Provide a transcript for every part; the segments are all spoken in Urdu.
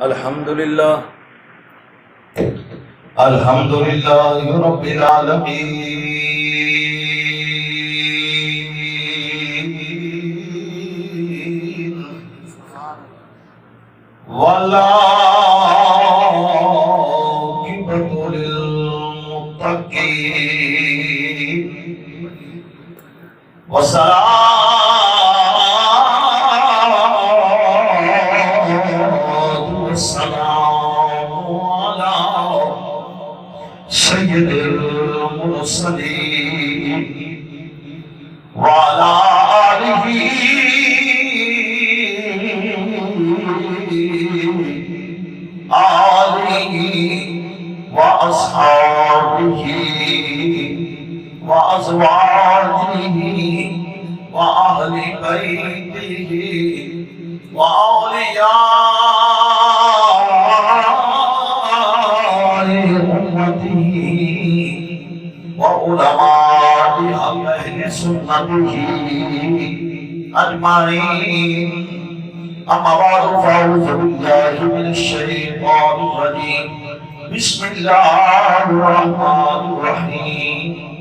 الحمدللہ الحمدللہ رب العالمین والعاقبۃ للمتقین سید المرسلین وعلى آلہ وأصحابہ وأزواجہ وأہل بیتہ وأولیاء أمته وعلماء أهل سنته أجمعين أما بعد فأعوذ بالله من الشيطان الرجيم بسم الله الرحمن الرحيم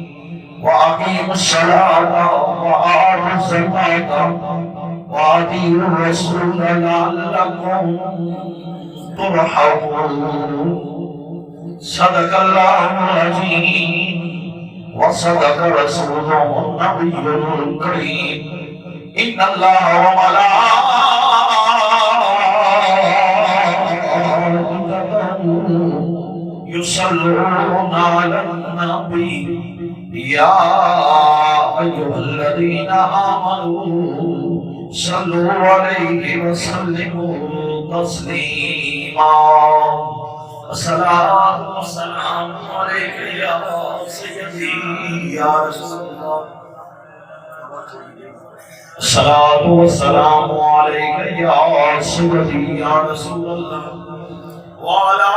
وأقيموا الصلاة وآتوا الزكاة وأطيعوا الرسول لعلكم ترحمون صدق الله العظيم وصدق رسوله النبي الكريم إن الله وملائكته يصلون على النبي يا أيها الذين آمنوا صلوا عليه وسلموا تسليما الصلاة والسلام عليك يا سيدي يا رسول الله الصلاة والسلام عليك يا سيدي يا رسول الله وعلى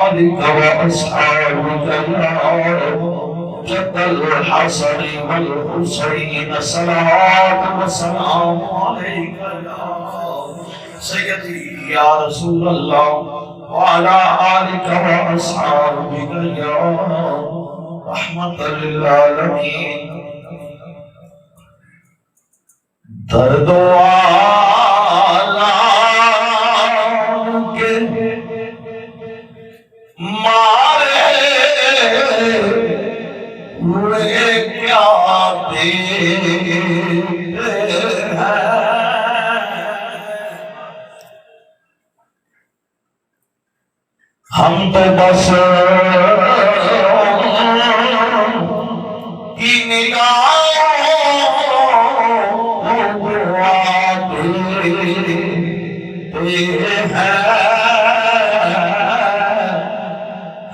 آلك وأصحابك يا جد الحسن والحسين الصلاة والسلام عليك يا سيدي يا رسول الله وعلى آلك وأصحابك يا رحمة للعالمين درد کے مارے ہوئے کیا دیتے ہیں ہم تو بس کی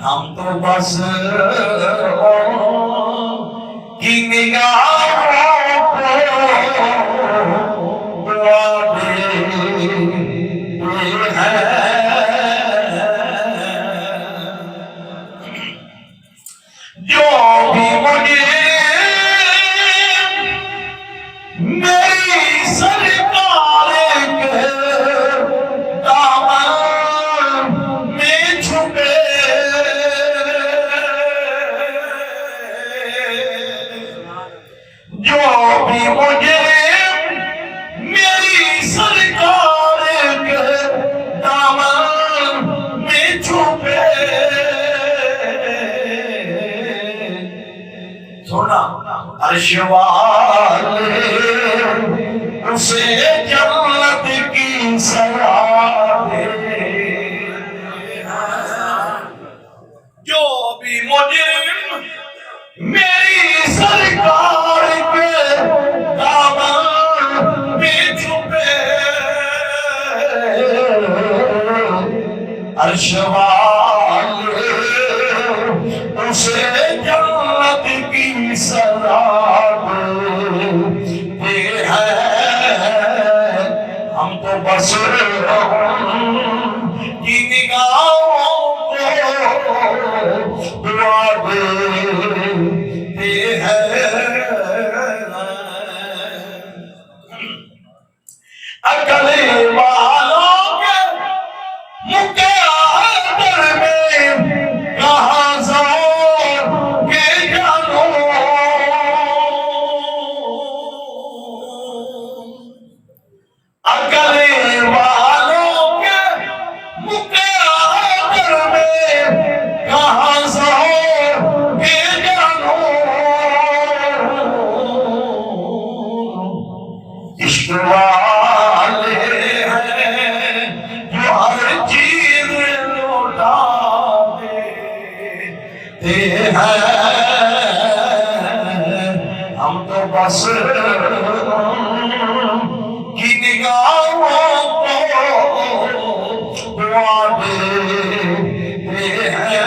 ہم تو بس کی نگاہوں کو دعا دیتے ہیں جو بھی مجھے میری سرکار کے دامن میں چھپے جو بھی مجھے میری سرکار کے دامن میں چھپے سونا عرش والے اسے جنت کی سزا دے جو بھی مجرم میری سرکار کے دامن میں چھپے عرش والے اسے جنت کی سزا دے ہیں ہم تو بس کی نگاہوں کو دعا دیتے ہیں اکلے والا ہیں ہم تو بس کی نگاہوں کو دعا دیتے ہیں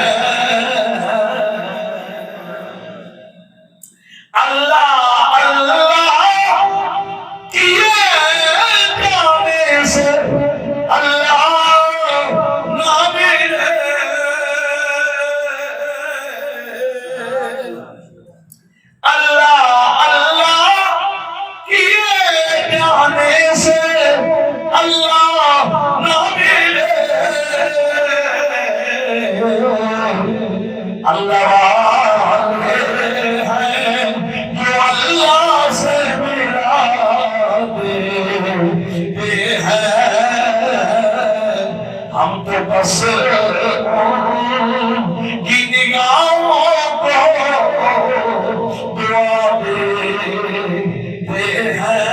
اللہ اللہ کیے جانے سے اللہ نہ ملے اللہ اللہ کیے جانے سے اللہ نہ ملے اللہ والے ہیں جو اللہ سے ملا دیتے ہیں ہم تو بس کی نگاہوں کو دعا دیتے ہیں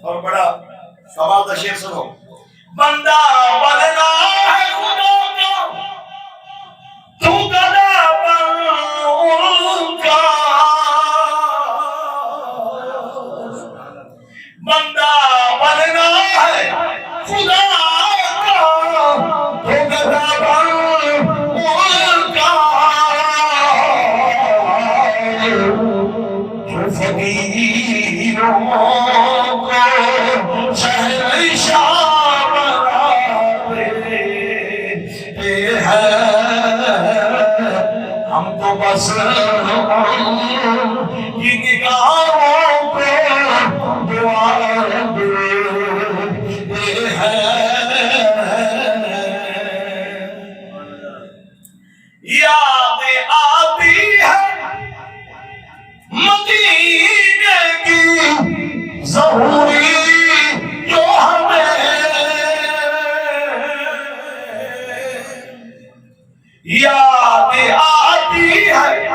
اور بڑا کمال کا شعر سنو بندہ بننا ہے خدا کا تو گدا بن ان کا بندہ بننا ہے خدا کا تو گدا بن ان کا جو فقیروں کو شہنشاہ ہم تو بس کی نگاہوں پہ دعا دیتے ہیں یاد آتی ہے مدینے کی ظہوری جو ہمیں یاد آتی ہے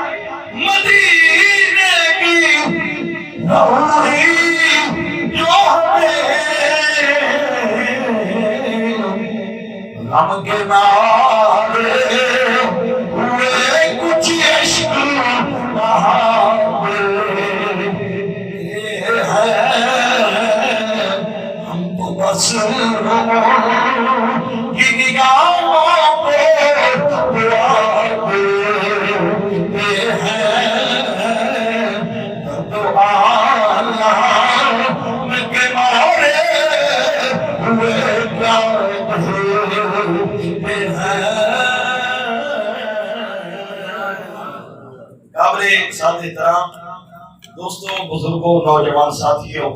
مدینے کی ظہوری جو ہمیں غم کے مارے ہوئے کچھ عشق ہم تو بس کی نگاہوں پہ دعا دیتے ہیں تو عالم کے مارے ہوئے پیار دیتے ہیں قابل ساتھ احترام دوستوں بزرگوں نوجوان ساتھیوں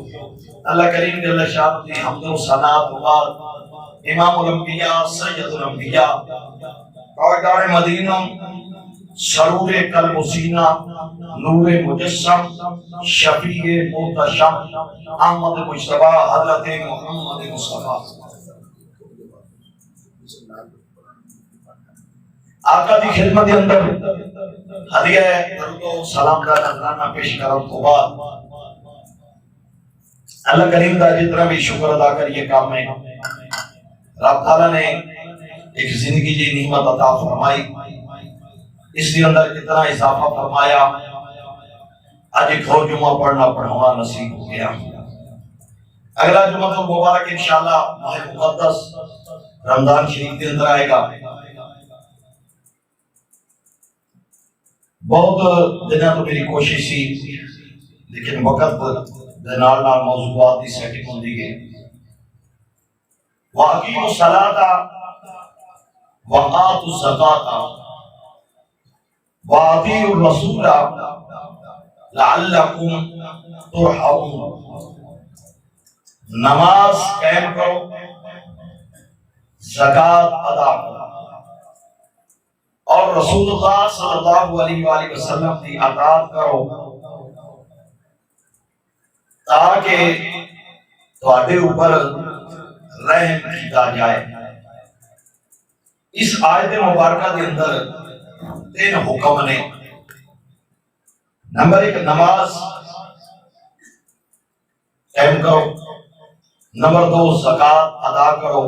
اللہ کریم جل شانہ کی حمد و ثنا و بعد امام الانبیاء سید الانبیاء تاجدار مدینہ سرور قلب و سینہ نور مجسم شفیع محتشم احمد مجتبی حضرت محمد مصطفیٰ آقا دی خدمت کے اندر ہدیہ درود و سلام کا نذرانہ پیش کرنے تو بعد اللہ کریم کا جتنا بھی شکر ادا کر یہ کام ہے رب تعالیٰ نے ایک زندگی کی نعمت عطا فرمائی اس کے اندر اتنا اضافہ فرمایا آج ایک اور جمعہ پڑھنا نصیب ہو گیا اگلا جمعہ تو مبارک انشاءاللہ ماہ مقدس رمضان شریف کے اندر آئے گا بہت دنیا تو میری کوشش تھی لیکن وقت نال موضوعات کی سیٹنگ ہوندی گئی وَأَقِيمُوا الصَّلَاةَ وَآتُوا الزَّكَاةَ وَأَطِيعُوا الرَّسُولَ لَعَلَّكُمْ تُرْحَمُونَ نماز قائم کرو زکات ادا کرو اور رسول اللہ صلی اللہ علیہ وآلہ وسلم کی اطاعت کرو تاکہ تواڈے اوپر رحم کیتا جائے اس آیت مبارکہ کے اندر تین حکم نے نمبر ایک نماز قائم کرو نمبر دو زکات ادا کرو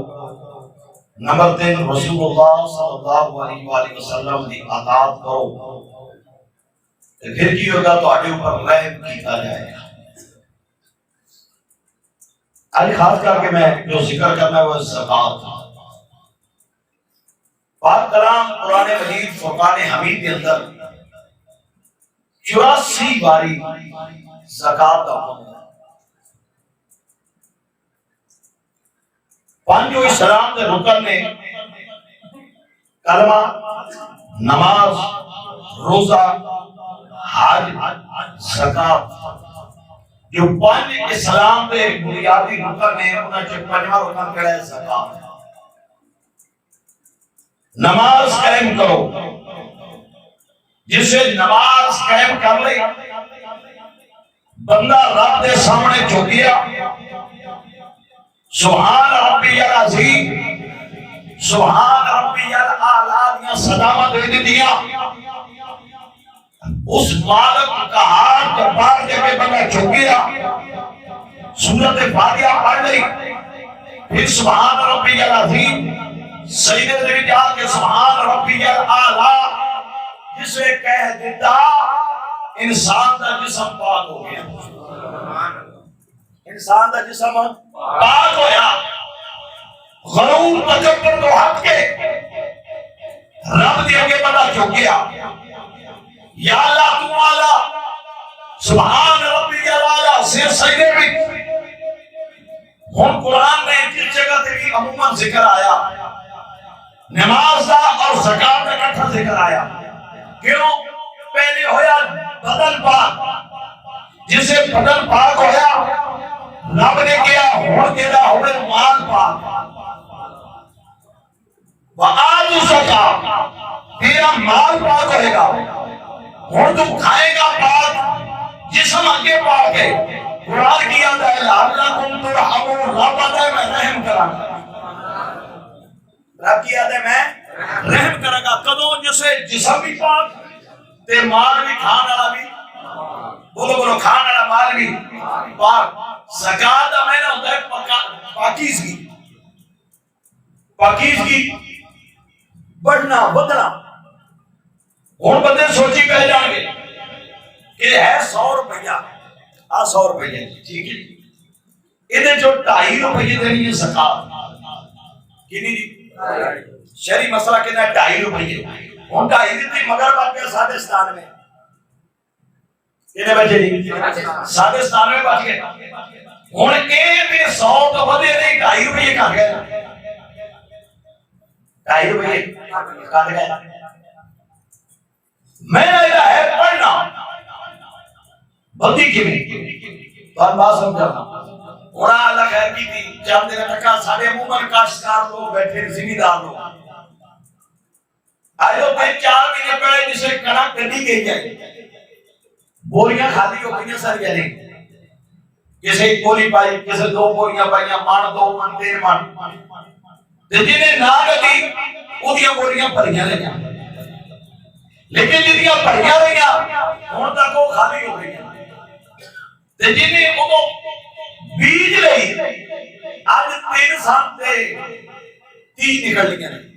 نمبر 3 رسول اللہ صلی اللہ علیہ وآلہ وسلم کی اطاعت کرو، پھر کی ہوگا تو آگے اوپر رحم کیتا جائے گا۔ آج خاص کر کے میں جو ذکر کرنا ہے وہ زکوٰۃ۔ پاک کلام قرآن مجید فرقان حمید کے اندر 84 باری زکوٰۃ کا حکم ہے۔ پانچ اسلام کے رکن نے کلمہ، نماز، روزہ، حج، زکوٰۃ، جو پانچ اسلام کے بنیادی رکن نے، انہاں چ پنجواں رکن کہڑا ہے؟ زکوٰۃ۔ نماز قائم کرو، جسے نماز قائم کر لے بندہ رب دے سامنے جھکیا، سبحان ربی العظیم، سبحان ربی الاعلیٰ دیاں صداواں دے دیا، اس مالک کا ہاتھ جبار دے کے بندہ جھکیا، سورۃ فاتحہ پڑھ لی، پھر سبحان ربی العظیم، سجدے سے جا کے سبحان ربی الاعلیٰ، جسے کہہ دیتا انسان دا جسم پاک ہو گیا، انسان دا جسم پاک ہویا، غرور تکبر تو ہٹ کے رب دے کے بندہ جھک گیا، یا اللہ تو والا سبحان ربی الاعلیٰ سے سجدے بھی۔ ہن قرآن میں جس جگہ تے بھی عموماً ذکر آیا، نماز دا اور زکوٰۃ کا اکٹھا ذکر آیا، کیوں؟ پہلے ہویا بدن پاک، جسے بدن پاک ہویا رب نے کیا ہون تیرا ہوئے مال پاک، وآتُوا الزکاۃ، تیرا مال پاک ہوئے گا، ہون تو کھائے گا پاک، جسم آگے پاک ہے، قرآن کیا ہے لعلکم ترحمون، رب آتا ہے میں رحم کراں گا، رب کی آدھے میں رحم کرے گا، کدوں؟ جسے جسم بھی پاک تے مال بھی کھان والا بھی، بولو بولو، کھان والا مال بھی پاک۔ زکوٰۃ کا معنی ہوتا ہے پاکیزگی، پاکیزگی، بڑھنا بدنا۔ ہن بندے سوچی پہ جان گے کہ ہے 100 روپیہ، 100 روپیہ، ٹھیک ہے، یہ جو 2.5 روپیے دینی ہے زکوٰۃ، کنی دی؟ شہری مسئلہ کہنا ہے 2.5 روپیے، ہوں 2.5 دیتی مگر باقی 97 میں، کتنے بچے جی؟ 97 میں بچ گئے، ہوں یہ 100 تو بدے نہیں، 2.5 روپیے کھا گئے، 2.5 روپیے کھا گئے۔ میں نے ہے پڑھنا بلدی کی بھی بات سمجھانا، ہونا اللہ خیر کی تھی، جب دینا ٹکا سارے عموماً کاشتکار لوگ بیٹھے، زمیندار لوگ آئے ہوتے 4 مہینے پہلے جسے کنک گڈی گئی جائے، بوریاں خالی ہو گئی ساری گئے، کسی ایک بوری پائی، کسی 2 بوریاں پائیاں، من 2 من 3 من، جنہیں نہ گئی وہ بوریاں بھریاں رہیاں، لیکن جنہیں بھریاں رہیاں ہوں تک وہ خالی ہو گئی، جنہیں وہ بیج لئی آج 3 سال تے 30 نکل لیا نہیں۔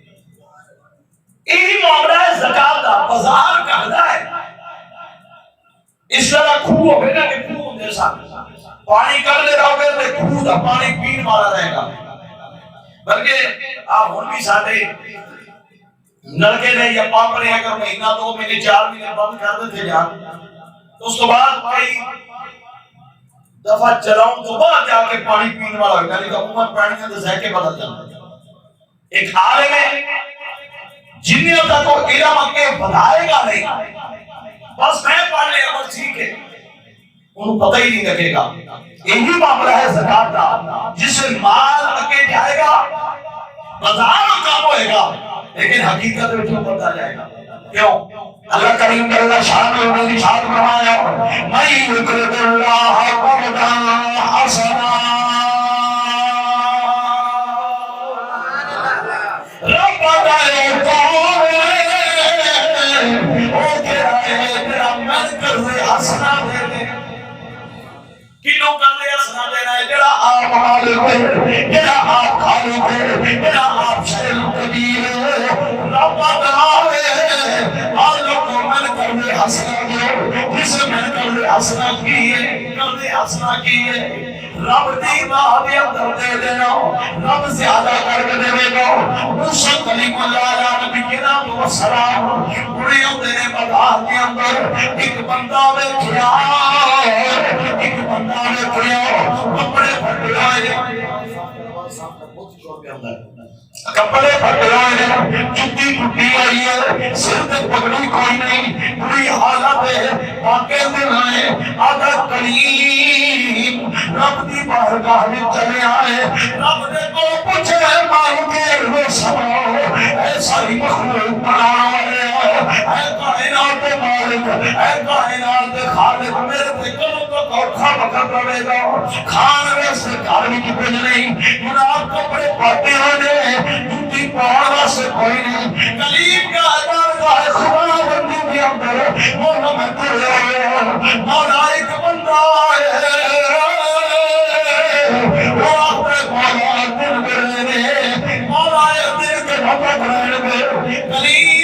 یہی معاملہ ہے زکوٰۃ کا، بازار کہتا ہے اس طرح کھو ہو گئے کہ کھو ہوندے ساتھ پانی کر لے رہو گے تو کھو دا پانی پین والا رہے گا، بلکہ آپ ہون بھی ساتھے نلکے نہیں یا پامپ رہے اگر مہینہ 2 مہینے 4 مہینے بند کر دیتے جان، تو اس کے بعد کئی دفعہ چلاؤں تو بعد جا کے پانی پینے والا ہوگا، لیکن عموماً پانی کے ذائقے بدل جاتے ہیں۔ ایک عالم ہے جنہیں تک وہ علم کے بتائے گا نہیں، بس میں پڑھ لے بس ٹھیک ہے، انہوں پتہ ہی نہیں لگے گا۔ یہی معاملہ ہے زکوٰۃ کا، جس سے مال اگے جائے گا، بازار کام ہوئے گا، لیکن حقیقت میں جو بتا جائے گا۔ کیوں؟ اللہ کریم نے اللہ شان میں انہوں نے شان فرمایا مَن يُقْرِضِ اللَّهَ قَرْضًا حَسَنًا، رب تعالی او تیرا من کر دے حسنا دے دے، کینوں کر دے حسنا دینا ہے؟ جڑا آپ مالک ہے، جڑا آپ خالق ہے، جڑا آپ شہر ہسنا کیے کردے ہسنا کیے رب دی راہ دے اندر دے دینا رب زیادہ کر کے دے گا موسیٰ کلیم اللہ علیہ نبی کرام و سلام پڑے ہوتے نے بازار کے اندر ایک بندہ بیٹھیا کپڑے پھٹے ہوئے کپڑے پھٹے ہوئے جُتی ٹوٹی ہوئی ہے سر تے پگڑی کوئی نہیں بری حالت ہے آگے دن آئے آدھا کلیم رب دی بارگاہ میں چلے آئے رب دے کو پوچھے مانگ کے رو سماؤ اے ساری مخلوق بنانا ہے اے کائنات مالک اے کائنات خالق میرے تے کلوں کو کھا وقت رہے گا کھان ویسے کھانی کی کچھ نہیں جناب کپڑے پاتے ہونے جوتی پہاڑ واسے کوئی نہیں کلیم کا ادار گاہ خدا بندی کے اندر مولا میں تلے ہوئے مولا ایک بندہ آئے وہ اپنے مولا دل کرنے مولا ایک دل کے بھپت رہنے کلیم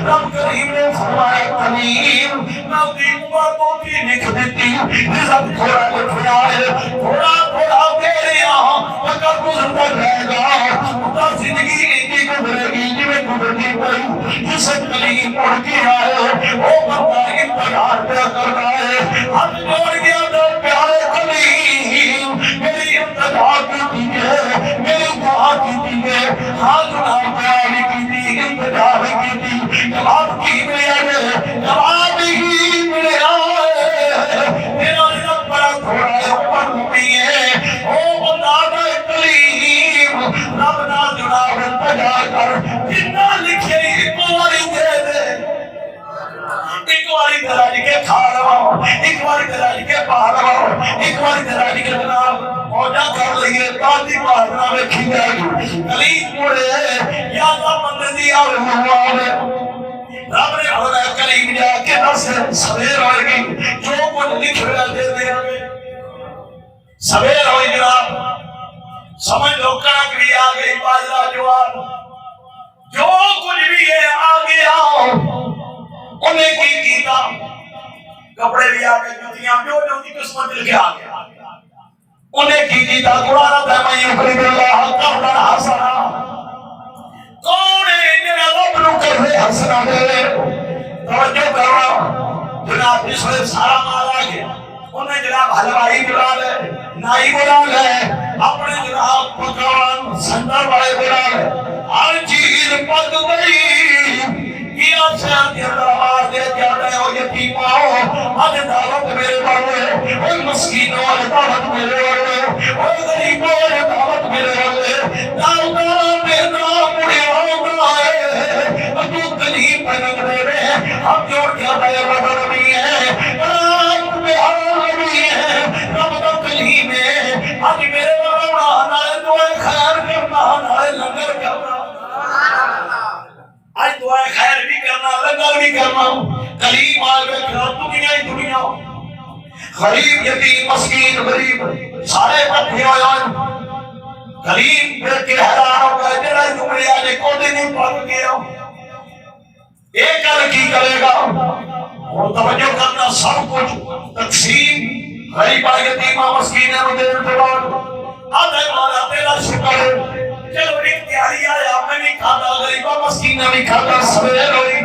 رب کریم نے فرمایا کلیم میں دی عمر موتی لکھ دیتی رزق تھوڑا لکھیا ہے تھوڑا تھوڑا میرے یہاں وقت گزرتا رہے گا تا زندگی نہیں گزرے گی جویں گزرتی پئی جسے کلیم پڑھ کے آئے وہ بندہ انتظار پہ کرتا ہے ہم جوڑ گیا تو پیارے کلیم میری انتظار کی ہے میری دعا کی ہے ہاں جناب پیاری کی تھی انتظار کی تھی جواب کی میرے جواب ہی میرے آئے میرا رب بڑا تھوڑا ہے اوپر ہوئی ہے او بندہ میں کلیم رب نہ جناب انتظار کر جنہ لکھے ایک باری دے دے ایک باری دراجی کے کھا لواؤ ایک باری دراجی کے پا لواؤ ایک باری دراجی کے جناب موجہ کر لئیے تاتی مارنا میں کھی جائے گی کلیم پوڑے یا اللہ بندے دیا رہے رب نے حضرت کلیم جا کے نفس سویر ہوئے گی جو کچھ لکھ رہا دے دے ہمیں سویر ہوئی جناب سمجھ لو کنک بھی آگئی باجرہ جوان جو کچھ بھی ہے آگے آؤ انہیں کی کیتا کپڑے بھی آگئے جوتیاں جو کی قسمت دل کے آگے انہیں کی کیتا قرآن تیمہ یقرب اللہ قبلا حسنا کون ہے میرا رب نو کر رہے حسنا دے توجہ کرنا جناب اس وقت سارا مال آگیا انہیں جناب حلوائی بلا لے نائی بلا لے اپنے جناب پکوان سندر بڑے بلا لے ہر چیز پک گئی کیا شہر کے اندر آواز دے جاتا ہے اور یتیم آؤ آج دعوت میرے بڑھے اور مسکینوں آج دعوت میرے بڑھے اور غریبوں آج دعوت میرے بڑھے دعوتاں میرے نام مڑے آؤں آئے تو کلیم پنگ دے رہے ہم جوڑ کیا بھائی رب نبی ہے رب بہار نبی ہے رب دا کلیم ہے آج میرے بڑھنا نائے دعائے خیر کرنا نائے لنگر کرنا آج دعائے خیر بھی کرنا لنگر بھی کرنا کلیم آج بیٹھنا دنیا ہی دنیا غریب یتیم مسکین غریب سارے پتھے ہوئے کلیم بیٹھ کے حیران ہو گئے جڑا دنیا آجے کو نہیں پڑھ گیا ایک کر کی کرے گا اور توجہ کرنا سب کچھ تقسیم غریبہ یتیمہ مسکین دین کے بعد آدھے مولا تیرا شکر چلو ایک تیاری آیا میں نہیں کھاتا غریبہ مسکین نے نہیں کھاتا سویر ہوئی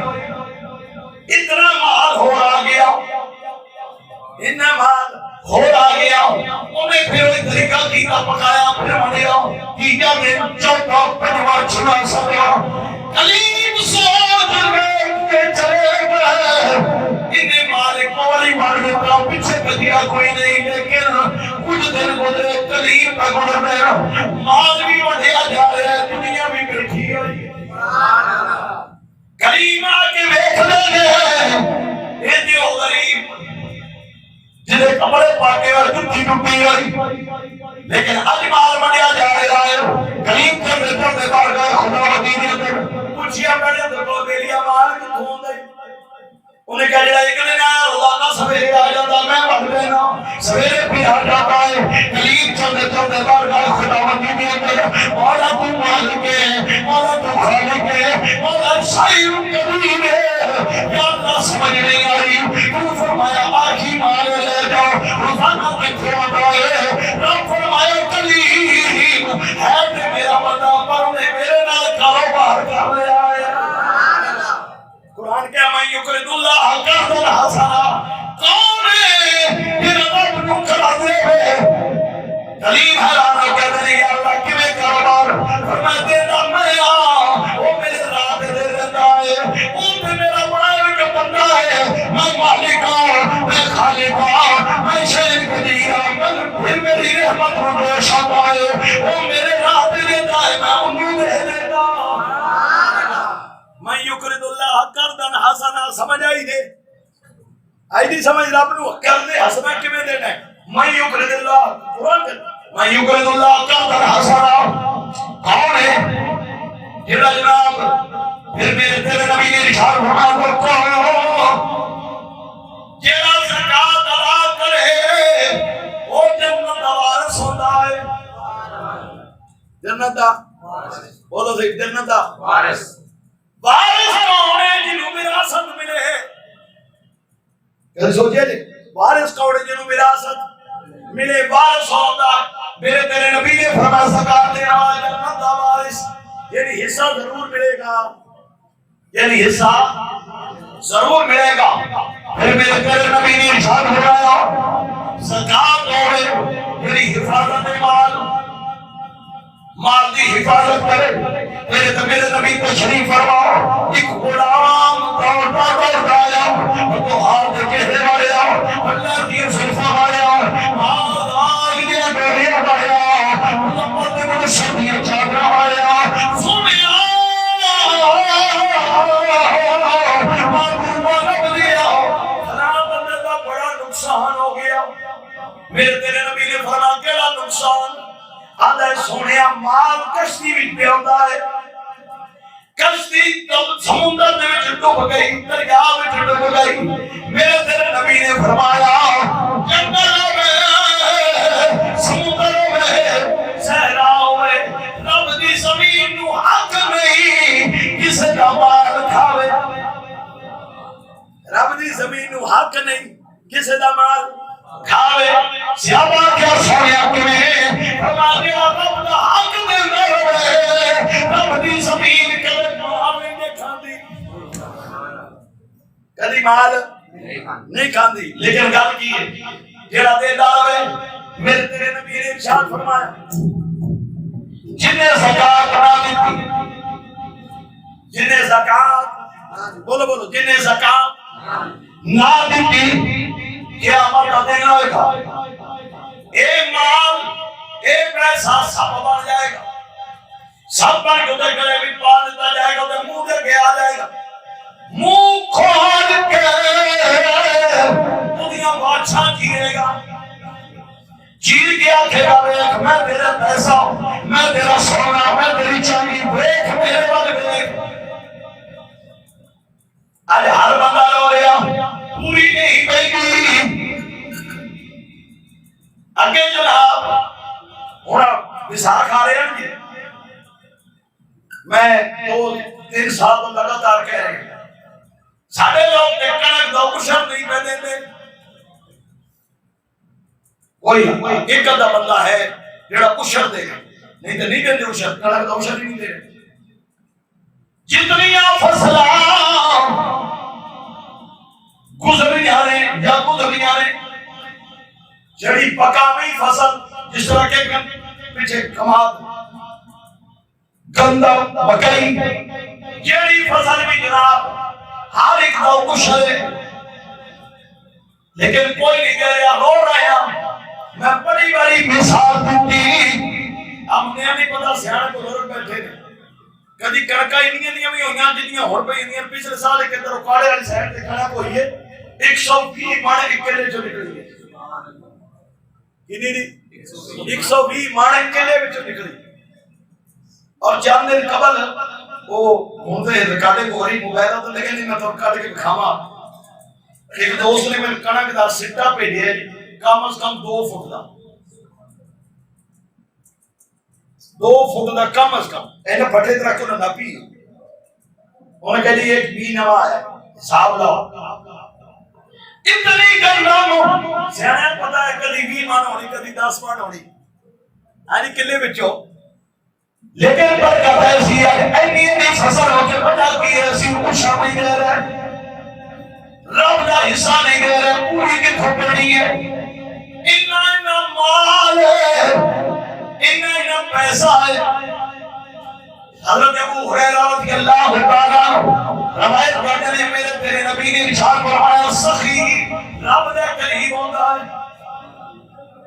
اتنا مال ہو آ گیا اتنا مال ہو آ گیا انہیں پھر ایک طریقہ کیتا پکایا پھر منیا کیتا میں چوکا پنجوار چھنا سکیا کلیم سوچ بیٹھ کے چلے گئے انہیں مالک مولی مار دیتا پیچھے بدیا کوئی نہیں لیکن کچھ دن گزرے کلیم کا گزر میں مال بھی بڑھیا جا رہا ہے دنیا بھی بیٹھی ہوئی کلیم آکے بیٹھ لے گئے یہ دیو غریب جنہیں کپڑے پاکے اور جتی ٹوٹی ہوئی لیکن آج مال بڑھیا جا رہا ہے کلیم کے ملتوں میں بار گئے خدا مدینہ میں پوچھیا پڑھے تو کو دے لیا مال کتوں دے انہیں کہہ لیا ایک دن آیا روزانہ سویرے آ جاتا میں بڑھ دینا سویرے پھر آ جاتا ہے کلیم چلتے چلتے بارگاہ خداوندی میں اندر مولا تو مالک ہے، مولا تو خالق ہے، مولا شاعر قدیم ہے، یا اللہ سمجھ نہیں آئی، تو فرمایا آخی مارے لے جاؤ روزانہ کے کھوڑا ہے، رب فرمایا کلیم ہے کہ میرا بندہ پر نے میرے نال کاروبار کر لیا ہے۔ قرآن کیا میں یقرد اللہ قرضا حسنا، کون ہے یہ رب نو قرض دے کلیم حیران ہو گیا کہ یا اللہ کیویں کاروبار فرمایا دینا میں وہ میرے رات دے دیتا ہے، وہ تے میرا بنایا ہوا بندہ ہے، میں مالک ہوں، میں خالق ہوں، میں شہید قدیر ہوں، پھر میری رحمت کو گوش آتا ہے، وہ میرے رات دے دیتا ہے، میں انہوں دے دیتا ہوں۔ میں یقرد اللہ قرضا حسنا، سمجھ آئی دے آئی دی سمجھ رب نو قرض حسنا کیویں دینا ہے؟ میں یقرد اللہ قرآن میں یقرد اللہ قرضا حسنا، کون ہے جڑا جناب پھر میرے تیرے نبی نے ارشاد فرمایا وہ کون ہو جڑا زکات ادا کرے وہ جنت دا وارث ہوتا ہے۔ جنت دا بولو صحیح، جنت دا وارث۔ وارث کون ہے جنہوں وراثت ملے؟ کیا سوچے جی وارث کون ہے جنہوں وراثت ملے؟ وارث ہوتا میرے تیرے نبی نے فرمایا زکات دینے والا جنت دا وارث، یعنی حصہ ضرور ملے گا، یعنی حصہ ضرور ملے گا۔ پھر میرے تیرے نبی نے ارشاد فرمایا زکات کون ہے یعنی حفاظت مال، مال دی حفاظت کرے۔ میرے نبی تشریف فرماؤ ایک غلام دوڑتا دوڑتا آیا اور تو ہاتھ کہنے والا اللہ کی صرفہ آیا آگ دیا ڈوریا آیا محمد بن شدیہ چادرہ آیا سنیا معلومہ رب دیا خراب بندے کا بڑا نقصان ہو گیا۔ میرے تیرے نبی نے فرمایا کیڑا نقصان؟ آدھا سونیا مال کشتی وچ پہ ہوتا ہے، کشتی سمندر دے وچ ڈوب گئی، دریا وچ ڈوب گئی۔ میرے تیرے نبی نے فرمایا جنگل ہوئے، سمندر ہوئے، صحرا ہوئے، رب دی زمین نو حق نہیں کسے دا مال کھاوے، رب دی زمین نو حق نہیں کسے دا مال کھاوے۔ صحابہ کیا سونیا کیویں فرما دیا رب دا حق دیندا ہوئے، رب دی زمین کدی مال نہیں کھاندی، کدی مال نہیں کھاندی، لیکن گل کی ہے جڑا دیندا ہوئے میرے تیرے نبی نے ارشاد فرمایا جن نے زکات نہ دیتی، جن نے زکات بولو بولو جن نے زکات نہ دیتی قیامت کا دن آئے گا، اے مال اے پیسہ سب بڑھ جائے گا، سب بڑھ کے ادھر گلے بھی پال دیتا جائے گا، ادھر منہ دے کے آ جائے گا، منہ کھول کے دنیا بادشاہ چیرے گا، چیر کے آکھے گا بیک میں تیرے پیسہ، میں تیرا سونا، میں تیری چاندی، بیک میرے بل بیک۔ آج ہر بندہ رو رہا پوری نہیں پہنگی اگے جناب ہونا بساکھ آ رہے ہیں۔ میں 2-3 سال تو لگاتار کہہ رہے ہیں ساڑھے لوگ کنک دا اشر نہیں پہ دیتے، کوئی ایک ادھا بندہ ہے جڑا اشر دے گا، نہیں تو نہیں دیتے اشر، کنک دا اشر نہیں دے رہے۔ جتنی فصلہ گزری آنے یا گزری آنے جڑی پکاوی فصل جس طرح کے پیچھے کماد گندم مکئی جڑی فصل بھی جناب ہر ایک دا کچھ ہے، لیکن کوئی نہیں کہہ رہا رو رہا۔ میں بڑی بڑی مثال دیتی، ہم نے نہیں پتا سیانے کو ضرور بیٹھے کدی کنکا انیاں بھی ہوئیاں جنیاں ہور پہ انیاں پچھلے سال کے اندر اکاڑے والی سائڈ تے کھڑا کوئی ہے 120 مانے اکیلے جو نکلی ہے، کنی نہیں 120 مانے اکیلے وچوں نکلی، اور چند دن قبل وہ ہوندے ریکارڈنگ ہو رہی موبائل تو لیکن نہیں میں تو کٹ کے کھاواں ایک دوست نے میں کنک دا سٹا بھیجیا کم از کم 2 فٹ دا 2 فٹ دا کم از کم اینا پھٹے طرح کو نہ پی انہیں کہہ دی ایک بھی نوا ہے حساب لاؤ اتنی گندامو سیانے پتا ہے کدی 20 مان ہونی کدی 10 مان ہونی آنی کلے بچو لیکن برکت ایسی ہے اینی فصل ہو کے بجا کی ایسی خوشا نہیں دے رہے رب کا حصہ نہیں دے رہے پوری کی تھوپڑی ہے اتنا مال ہے اتنا پیسہ ہے حضرت ابو ہریرہ رضی اللہ تعالیٰ روایت کرتے ہیں میرے تیرے نبی نے ارشاد فرمایا سخی رب دے قریب ہوتا ہے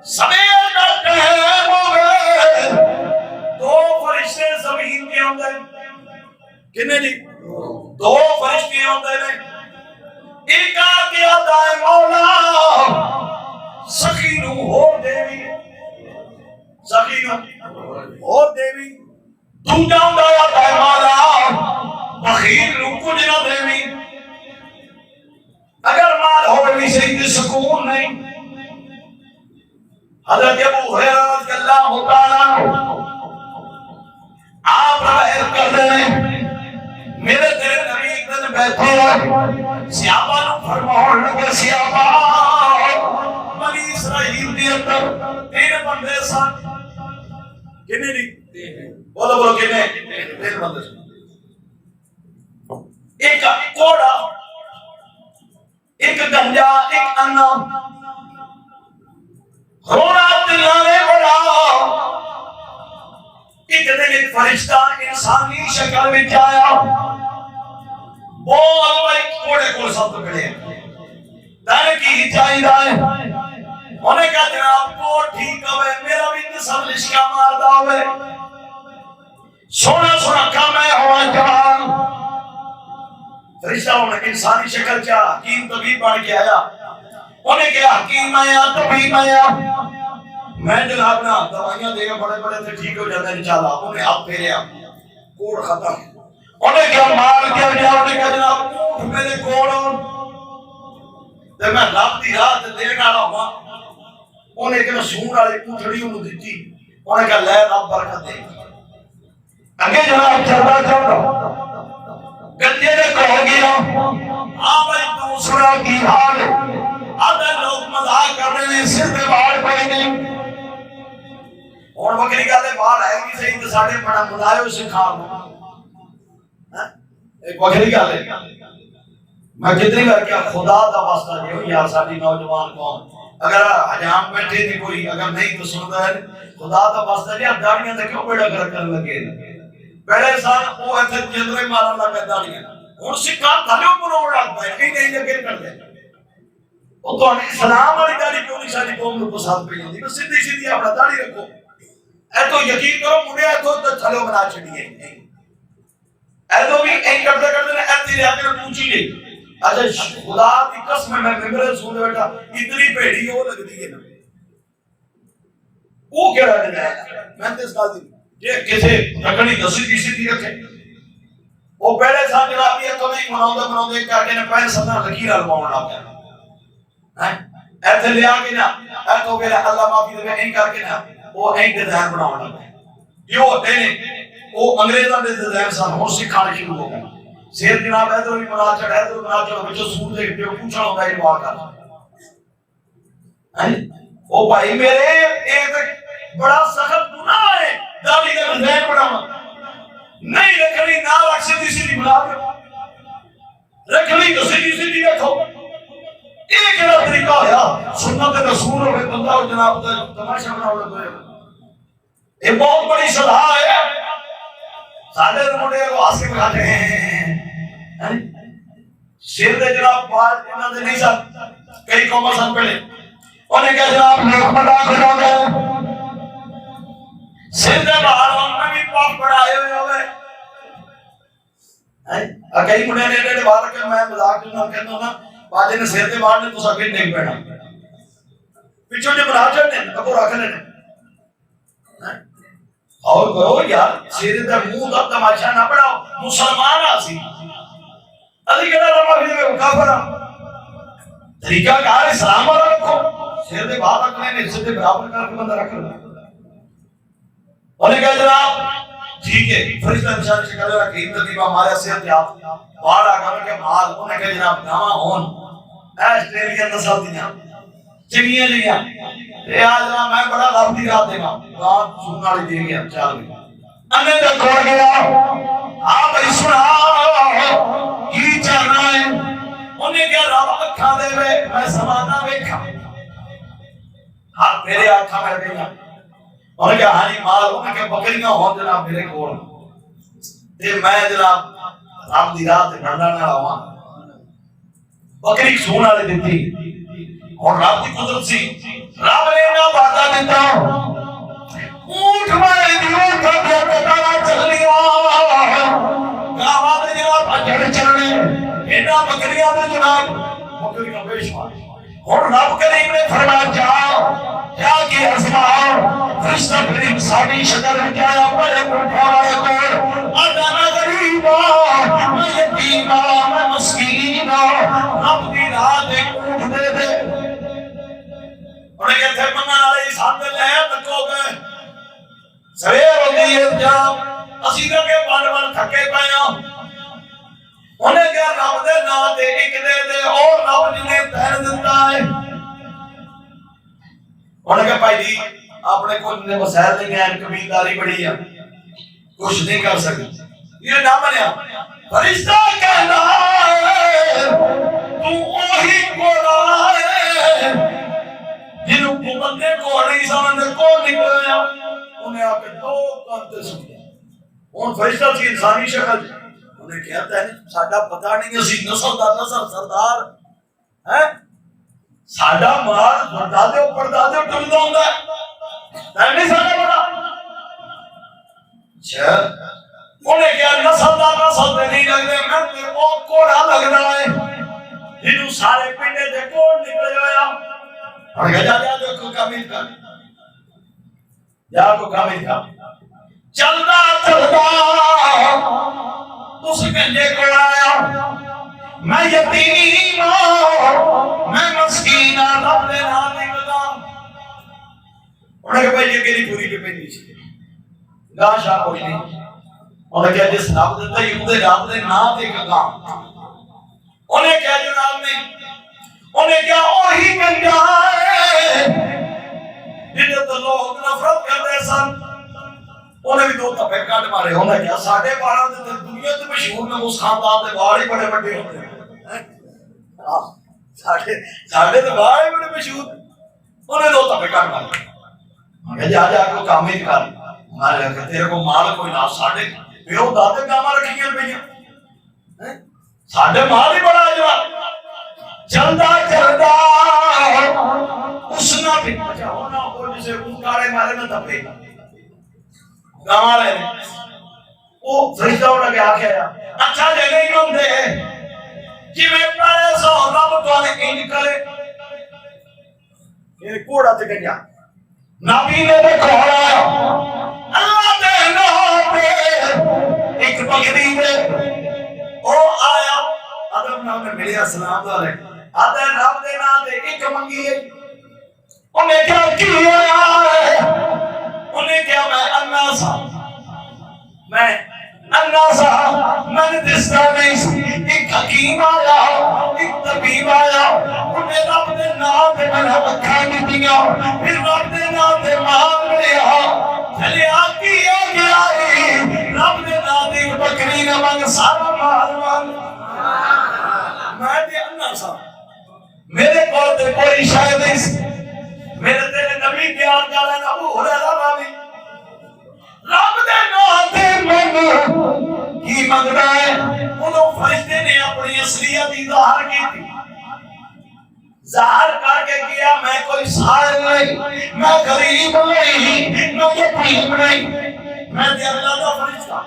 سمیت ٹائم ہو گئے 2 فرشتے زمین کے اندر کتنے جی 2 فرشتے ہوتے ہیں ایک آگے آتا ہے مولا سخی نو ہو دیوی سخی نو ہو دیوی تو جاؤں گا آتا ہے مولا بخیر نو کچھ نہ دیوی اگر مال ہوئے بھی صحیح سکون نہیں حضرت ابو ہریرہ رضی اللہ تعالیٰ آپ روایت کر دیں میرے تیرے نبی ایک دن بیٹھے صحابہ نو فرماؤں لگے صحابہ بنی اسرائیل کے اندر 3 بندے سن کتنے نہیں بولو بولو کتنے 3 بندے سن ایک کوڑا ایک گنجا ایک انا رونا دلانے بڑا ایک دن ایک فرشتہ انسانی شکل میں آیا بول بھائی کوڑے کو سب تو کھڑے دانے کی چاہی دائیں انہیں کہا جناب کو ٹھیک ہوئے میرا بھی نصب لشکا ماردہ ہوئے سونا سونا کام ہے ہوا جوان فرشتہ انہیں انسانی شکل چاہ حکیم طبیب بڑھ کے آیا انہیں کہا حکیم آیا طبیب آیا میں جناب نا دوائیاں دے گا بڑے بڑے سے ٹھیک ہو جاتا ہے انشاءاللہ انہیں آپ پھیرے آپ کوڑ ختم انہیں کیا مار کیا جا انہیں کہا جناب کوڑ میرے کوڑ میں رب دی رات دینا رہا ہوا انہیں کہا سون آلے کوٹھڑی انہوں دیتی انہیں کہا لے رب برکت دے اگے جناب چلتا چلتا گنجے نے کہو گیا آبائی دوسرا کی حال آدھے لوگ مزاق کر رہے ہیں سر دے باہر پڑے نہیں اور بکری کا دے باہر ہے کہ صحیح تو ساڑھے پڑا مدائے اسے کھا ہوں ایک بکری کا دے میں کتنی بار کیا خدا دا واسطہ دیو یار ساڑھی نوجوان کون اگر حجام بیٹھے تھے کوئی اگر نہیں تو سنتا ہے خدا دا واسطہ دیا داڑیاں دے کیوں بیڑا کر لگے پہلے سال وہ ایسے جندرے مارا لگا داڑیاں اور سکھان تھالیوں پر اوڑ لگ پائے کہیں نہیں لگے کر دے وہ تو اسلام والی داڑھی کیوں نہیں ساری قوم کو پسند پہ جاتی بس سیدھی سیدھی اپنا داڑھی رکھو اے تو یقین کرو مجھے اے تو تھلو بنا چھڑیے اے تو بھی ایک کرتے کرتے نے اے تیرے آگے پوچھی لے اچھا خدا کی قسم میں ممبر سن بیٹھا اتنی پیڑی ہو لگ دی ہے نا وہ کیا رہنے ہے میں تے اس کا دی یہ کسے رکھنی دسی کسی دی رکھے وہ پہلے سال جناب یہ تو نہیں مناؤں دے کہا کہ نے پہلے ساتھ لکیر آلواؤں لگ گیا ایتھے لے آگے نا ایتھے ہو گئے اللہ معافی دے میں این کر کے نا وہ این ڈیزائن بناؤں لگ گیا یہ ہوتے ہیں وہ انگریزہ دے ڈیزائن ساتھ ہوں سکھانے شروع ہو گیا سیر جناب ہے تو بھی بنا چڑھ بچو سور دے پیو پوچھنا ہوتا ہے دعا کر او بھائی میرے ایک بڑا سخت گناہ ہے داڑھی کا ڈیزائن بنانا نہیں رکھنی نہ رکھ سیدھی سیدھی بنا دو رکھنی تو سیدھی سیدھی رکھو ایک ایڑا طریقہ ہے سنت رسول ہوئے بندہ ہو جناب تماشا بناؤ لگو یہ بہت بڑی صلاح ہے سادے موڑے کو آسے بکھاتے ہیں سیر دے جناب بات انہوں نے نہیں ساتھ کئی قومہ سن پہلے انہیں کہا جناب لوگ مدہ کھڑا گئے سیر دے باہر انہوں بھی پاک پڑھائے ہوئے کئی مڑے نے ایڈے باہر رکھے میں مذاق جنہوں کہتا ہوں نا باجے نے سیر دے باہر نے تو ساکر دیکھ بیٹھا پیچھو جو بنا چڑھنے ابو رکھ لینے اور کرو یار سیرے تے منہ دا تماشا نہ پڑاؤ مسلمان آسی علی کہنا رہا بھی میں کافر طریقہ کار اسلام والا رکھو سیر دے بات رکھنے نے سر دے برابر کر کے بندہ رکھ لو انہوں نے کہا جناب ٹھیک ہے فرشتہ نشان شکل رکھیم تقریبا ہمارے صحت یاب باہر آگا کہ مال انہوں نے کہا جناب گاواں ہون آسٹریلین نسل دیاں چنگیاں جیاں اے آج جناب میں بڑا رب دی رات دے گا گاواں سننے والی دے گیا چل گیا انہیں تو کھوڑ گیا آپ بھائی سنا کی چل رہا ہے انہیں کہا رب اکھا دے میں زمانہ ویکھا ہاتھ میرے آنکھاں میں گئی انہوں نے کہا ہاں جی مال انہوں نے کہا بکریاں ہوں جناب میرے کول تے میں جناب رب دی رات تے بڑھنا نہ رہا بکری سون والے دیتی اور رب دی قدرت سی رب نے نہ وعدہ دیتا اونٹ میں دیو کا دیا کتارا چل لیا گاواں دے جناب اجڑ چلنے انہاں بکریاں دے جناب بکریاں بے شمار اور رب کریم نے فرمایا کیا کہ اسماء فرشتہ کریم ساری شکل میں کیا بڑے اٹھائے کو ادانا غریبا میں یتیما میں مسکینا رب دی رات ایک اونٹ دے دے انہیں کہتے ہیں منگا نالے ساتھ دے لے تکو گئے سویر ہوتی ہے جب اسیدہ کے بان تھکے پائیں انہیں کہا رب دے نا دے ایک دے دے اور رب جنہیں تہر دیتا ہے انہیں کہا بھائی جی اپنے کو انہیں وسائل نہیں ہیں کبیرداری بڑی ہے کچھ نہیں کر سکتے یہ نہ بنیا فرشتہ کہنا ہے تو وہی کوڑا ہے جنہوں کو بندے کو نہیں سمجھتے کو نکلیا انہیں آکے دو کانتے سمجھا ان فرشتہ سی انسانی شکل انہیں کہتا ہے ساڑھا پتہ نہیں اسی نسل دا نسل سردار ہے ساڑھا مار پردادے اوپر دادے ٹھلدہ ہوندہ ہے نہیں ساڑھا بڑا اچھا انہیں کیا نسل دا نسل دے نہیں لگ دے میں تیر کو کوڑا لگ رہا ہے جنہوں سارے پینڈے دے کوڑ نکلے ہویا اور کہا جا جو کو کامل کر جا کو کامل کر چلدا چلدا اس گنجے کو آیا میں یتیم میں مسکین رب دے نام نکلا انہیں کہا بھائی یہ کہنی پوری پہ پہنی چاہیے گاہ شاہ کوئی نہیں انہیں کہا جس رب دیتا ہے یہ رب دے نام دے گا انہیں کہا جناب نہیں انہیں کہا اوہی گنجا ہے جنہیں تو لوگ نفرت کر رہے سن انہیں بھی دو تپے کٹ مارے انہیں کیا ساڑھے بارہ دے دنیا تے مشہور میں اس خاندان دے باہر ہی بڑے بڑے ہوتے ہیں ساڑھے دے باہر ہی بڑے مشہور انہیں دو تپے کٹ مارے انہیں جا جا کو کامیل کر مارے کہ تیرے کو مال کوئی نہ ساڑھے پیو دادے کاما رکھی گئے بھئییا ساڑھے مال ہی بڑا جواب چلدا چلدا اس نہ بھی ہونا ہو جسے انکارے مارے نہ تپے گاما رہے وہ فرشتہ ہونا کے آکے آیا اچھا جے نہیں مندے کہ میں پڑے سو رب تو آنے ان کرے یہ کوڑا تے گیا نبی نے دیکھو آیا اللہ دے نام پہ ایک بکری دے او آیا آدم نام نے ملیا سلام دارے آدھے رب دے نام دے ایک منگی ہے انہیں کیا کیا ہے انہیں کیا میں اللہ سا میں اللہ سا میں نے دستا نہیں ایک حکیم آیا ایک طبیب آیا انہیں رب دے نام دے میں نے بکھا نہیں دیا پھر رب دے نام دے مانگ لیا چلے آتی آگیا رب دے نام دے بکری نہ مانگ سارا مال مانگ میں دے اللہ سا میرے کول تے کوئی شاید نہیں میرے تیرے نبی بیان جانا ابو حریرہ راوی رب دے نام دے من کی منگنا ہے انہوں فرشتے نے اپنی اصلیت ظاہر کی تھی ظاہر کر کے کیا میں کوئی سائل نہیں میں غریب نہیں میں یتیم نہیں میں دے اللہ دا فرشتہ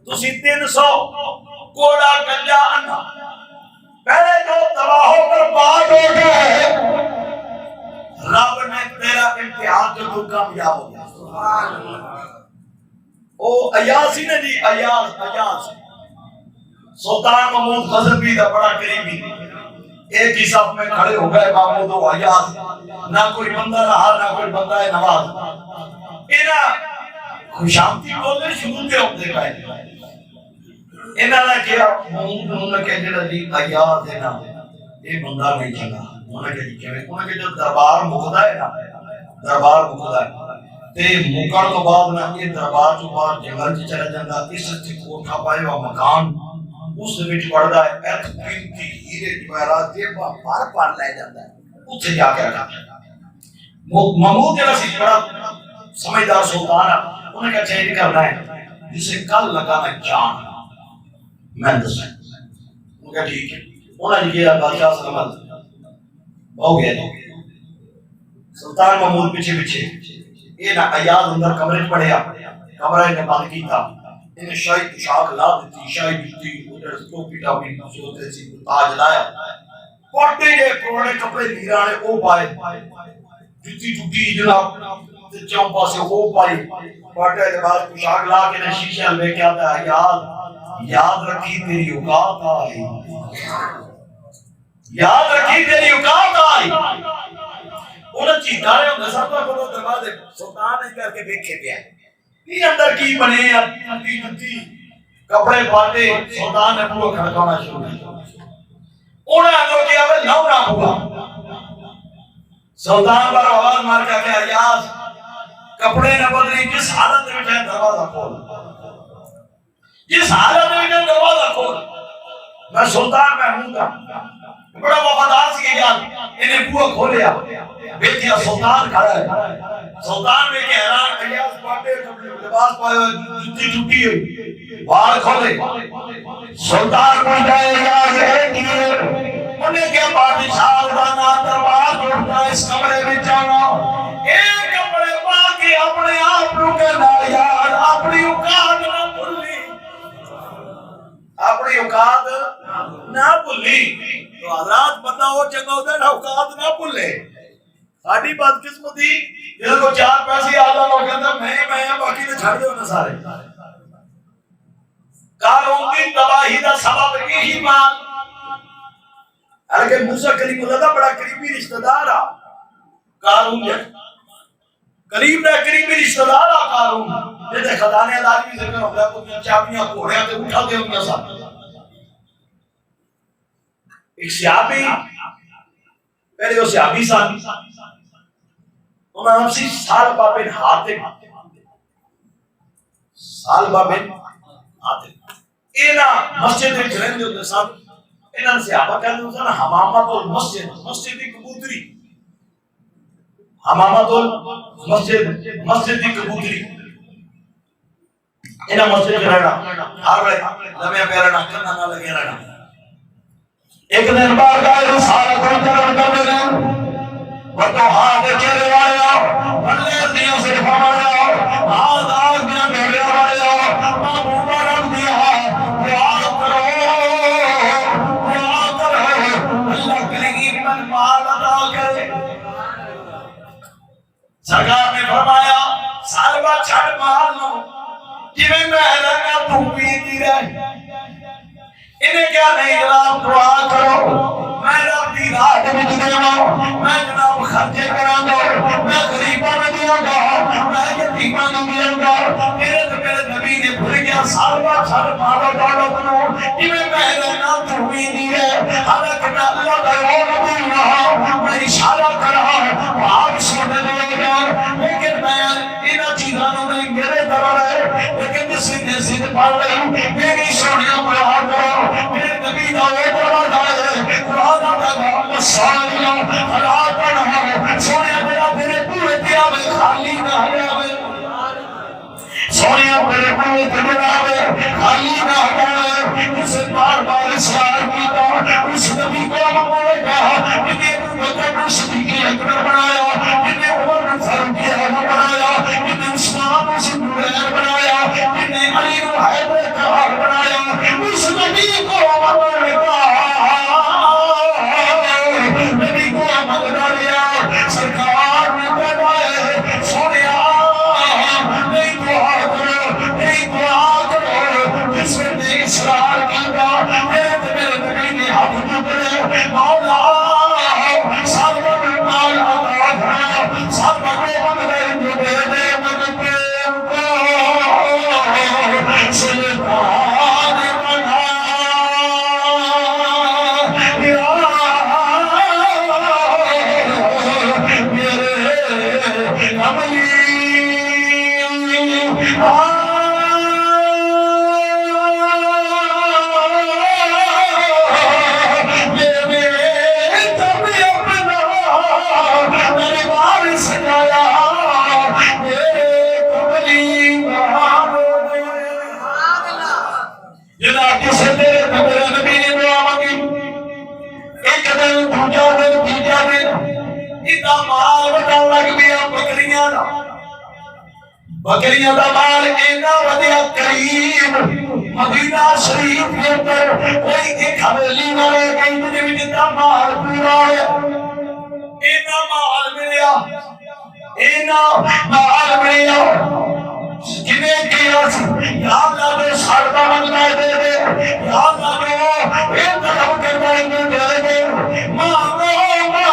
تسی 300 کوڑا کنجا انا پہلے جو تباہ ہو کر بعد ہو گئے رب نے تیرا امتحان جو تو کامیاب ہو گیا او ایاسی نے جی ایاس سلطان محمود غزنوی دا بڑا قریبی ایک ہی صف میں کھڑے ہو گئے محمود و عیاض، نہ کوئی بندہ رہا نہ کوئی بندہ نواز، انہاں خوشامتی بولنے شروع کے ہوتے گئے، انہاں نے کیا انہوں نے کہا جڑا جی عیاض ہے نا یہ بندہ نہیں چلا، انہوں نے کہا جی کیویں، انہوں نے کہا جو دربار مکدا ہے نا، دربار مکدا ہے تے مکن تو بعد نا یہ دربار تو بعد جنگل چ چلا جاندا، اس تے کوٹھا پائے ہوا مکان اس دے وچ پڑدا ہے، ایتھ قیمتی ہیرے جواہرات جیباں پر لے جاندا ہے، اوتھے جا کے رکھدا ہے۔ محمود جڑا سی بڑا سمجھدار سلطان ہے، انہوں نے کہا چینج کرنا ہے جسے کل لگانا جان میں دس، انہوں نے کہا ٹھیک ہے، انہوں نے کہا بادشاہ سلامت ہو گیا جی۔ سلطان محمود پیچھے پیچھے یہ نہ عیاض اندر کمرے چ پڑیا، کمرہ نے بند کیتا، انہیں شاہی پوشاک لا دیتی، شاہی جوتی ادھر ٹوپی ٹاپی سوتے سی تاج لایا، پاٹے کے پرانے کپڑے لیرانے او پائے، جوتی ٹوٹی جناب چون پاسے او پائی، پاٹے کے بعد پوشاک لا کے شیشے لے کے آتا ہے، یاد رکھی تیری اوقات آئی، یاد رکھی تیری اوقات آئی۔ انہیں چیتا رہے ہوں سب کا بڑا دروازے سلطان نے کر کے دیکھے پیا یہ اندر کی بنے ٹوٹی ٹوٹی کپڑے پاٹے، سلطان نے پورا کھڑکانا شروع کیا، انہیں اندر کیا وہ لو نہ ہوا، سلطان پر آواز مار کے کہ عیاض کپڑے نہ بدلی، جس حالت میں جائے دروازہ کھول، جس حالت میں جائے دروازہ کھول، میں سلطان محمود کا بڑا وفادار سی عیاض، انہیں بوہ کھولیا، بیٹیا سلطان کھڑا ہے، سلطان میں کہ حیران، عیاض پاٹے لباس پائے ہوئے جوتی ٹوٹی ہوئی، بال کھولے، سلطان پوچھتا ہے عیاض ہے کیے، انہیں کیا بادشاہ کا نا دربار جوڑتا اس کمرے میں جانا، ایک کپڑے پا کے اپنے آپ لوگے نا یار اپنی اوقات نہ بھولی، اپنی اوقات نہ بھولی۔ تو حضرات بندہ ہو چنگا ہوتا ہے اوقات نہ بھولے، ساڑھی بدقسمتی جن کو چار پیسے آدھا لوگ کہتا میں باقی نے چھڑ دے انہیں سارے، قارون کی تباہی دا سبب یہی مان، حالانکہ موسیٰ کلیم اللہ دا بڑا قریبی رشتہ دار آ قارون ہے، قریب نے قریبی رشتہ دار آ قارون، جیسے خدانے ادار بھی ذکر ہوگا تو چابیاں کوڑیاں تے اٹھا دے انہیں ساتھ۔ ایک صحابی پہلے وہ صحابی ساتھ انہوں نے نفسی سالبہ بن حاتم، سالبہ بن حاتم اینا مسجد میں جرین جو ساتھ انہوں نے صحابہ کہتے ہیں حمامت المسجد، مسجد کی کبوتری، حمامت المسجد، مسجد کی کبوتری، انہوں مسجد میں رہنا ہر بڑے لمحے پہ رہنا کرنا نہ لگے رہنا۔ ایک دن بار گائے رسالت و جرم کر دینا وَتُحَادِ چِرِ وَایا وَالَّذِيَ صِرْفَ وَایا آد آگ بنا بھیڑے وَایا محبوبہ رب دیا دعا کرو اللہ کریم من مال ادا کرے۔ سرکار نے فرمایا سالبہ چھڑ مال نو جویں مہرنہ بھوپی دی رہے، انہیں کیا نہیں جناب دعا کرو میں رب دی راہ کے بچ دینا، میں جناب خرچے کرا دو، میں غریبہ میں دیا گا، میں یتیمہ میں دیا گا، میرے نبی نے بھر گیا سالبہ چھڑ مالا ڈالا بنو جویں مہرنہ بھوپی دی رہے، حالانکہ میں اللہ کا اور نبی رہا میں اشارہ کر رہا ہوں آپ سونے دیا گا، لیکن میں انہا چیزانوں میں میرے درار ہے، لیکن جس نے زد پڑھ رہی میری سونیاں بڑھا کرو، میرے نبی دا وہ بڑھا دائے قرآن آتا ہے سالیاں حالات پڑھا ہے، سونیاں میرا میرے پورے دیا میں خالی نہ ہے، سونیاں میرے پورے دیا میں خالی نہ ہے، اسے بار بار اصرار کیتا، اس نبی کو مولے کہا انہیں بکر صدیقی اکبر بنایا، انہیں عمر فاروقی اعظم بنایا، انہیں عثمان نورین بنایا، انہیں علی حیدر قرار بنایا، اس نبی کو مولے کہا نبی کو مولے لیا سرکار نے بنائے سونیا نہیں دعا کرو، نہیں دعا کرو، جس نے اصرار کیا میرے نبی نے حق میں کرے مولا مال وٹن لگ پیا بکریاں دا بکریاں دا مال اینا ودیا کریم مدینہ شریف کے اندر کوئی ایک حویلی نہ رہ گئی جے وچ دا مال پورا ہے اینا مال ملیا اینا مال ملیا جنہیں کیا یا اللہ میں سارتا منگنا دے دے یا اللہ میں ایک طرف کے مانگنے دے دے مانگو مانگے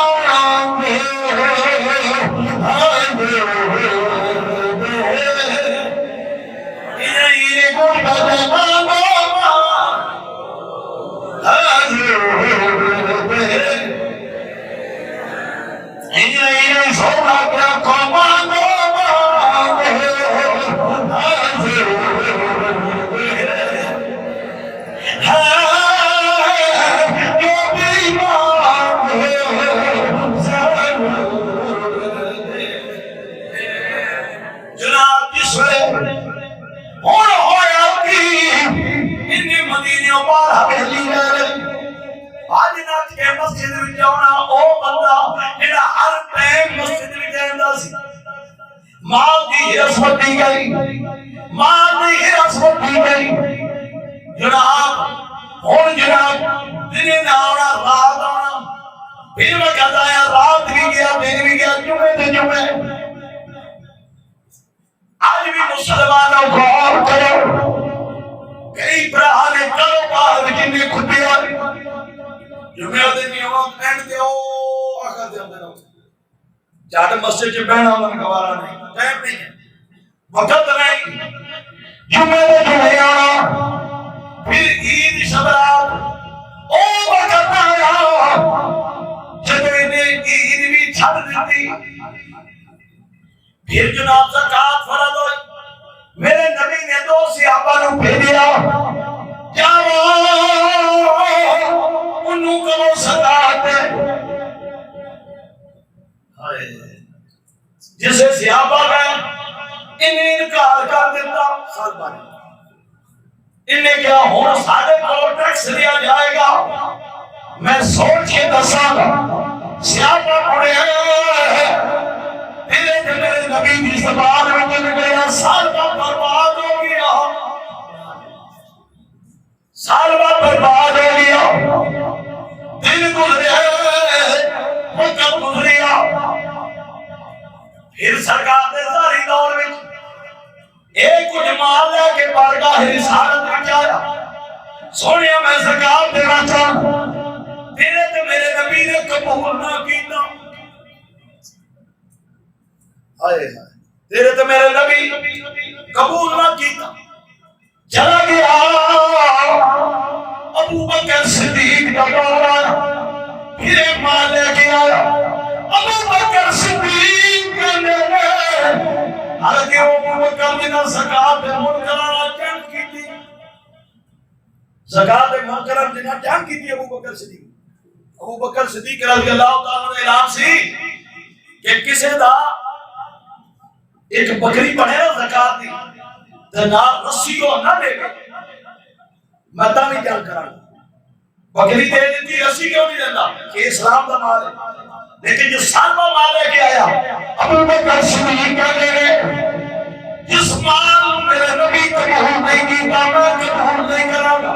مسجد چ بہنا من گوارا نہیں ٹائم نہیں ہے وقت نہیں جمعے دے جمعے آنا پھر عید شبرات او وقت آیا جب انہیں عید بھی چھڑ دیتی پھر جناب زکات فرض ہوئی میرے نبی نے دو صحابہ نو بھیجا جاؤ انہوں کو زکات دے جسے صحابہ میں انہیں انکار کر دیتا سال بانی انہیں کیا ہونا سارے کو ٹیکس لیا جائے گا میں سوچ کے دسا گا صحابہ پڑے تیرے جو میرے نبی کی زبان میں جن گیا سال بعد برباد ہو گیا سال بعد برباد ہو گیا دن گزرے وقت گزریا پھر سرکار دے ساری دور میں ایک کچھ مال لے کے بارگاہ رسالت میں آیا سونیا میں زکات دینا چاہتا تیرے تو میرے نبی نے قبول نہ کیتا تیرے تو میرے نبی قبول نہ کیتا چلا گیا ابو بکر صدیق کا دور آیا پھر ایک مال لے کے آیا ابو بکر صدیق حالانکہ ابو بکر جنہاں زکات منکرہ جنگ کی تھی زکات منکرہ جنہاں جنگ کی تھی ابو بکر صدیق رضی اللہ تعالیٰ نے اعلان سی کہ کسے دا ایک بکری بنے نا زکات دی دنار رسی کو نہ دے گا میں بھی جنگ کرا بکری دے دیتی رسی کیوں نہیں دینا کہ اسلام دا مال ہے لیکن جو سالمہ مال لے کے آیا ابو بکر صدیق کہتے ہیں جس مال میرے نبی قبول نہیں کیتا میں قبول نہیں کرا گا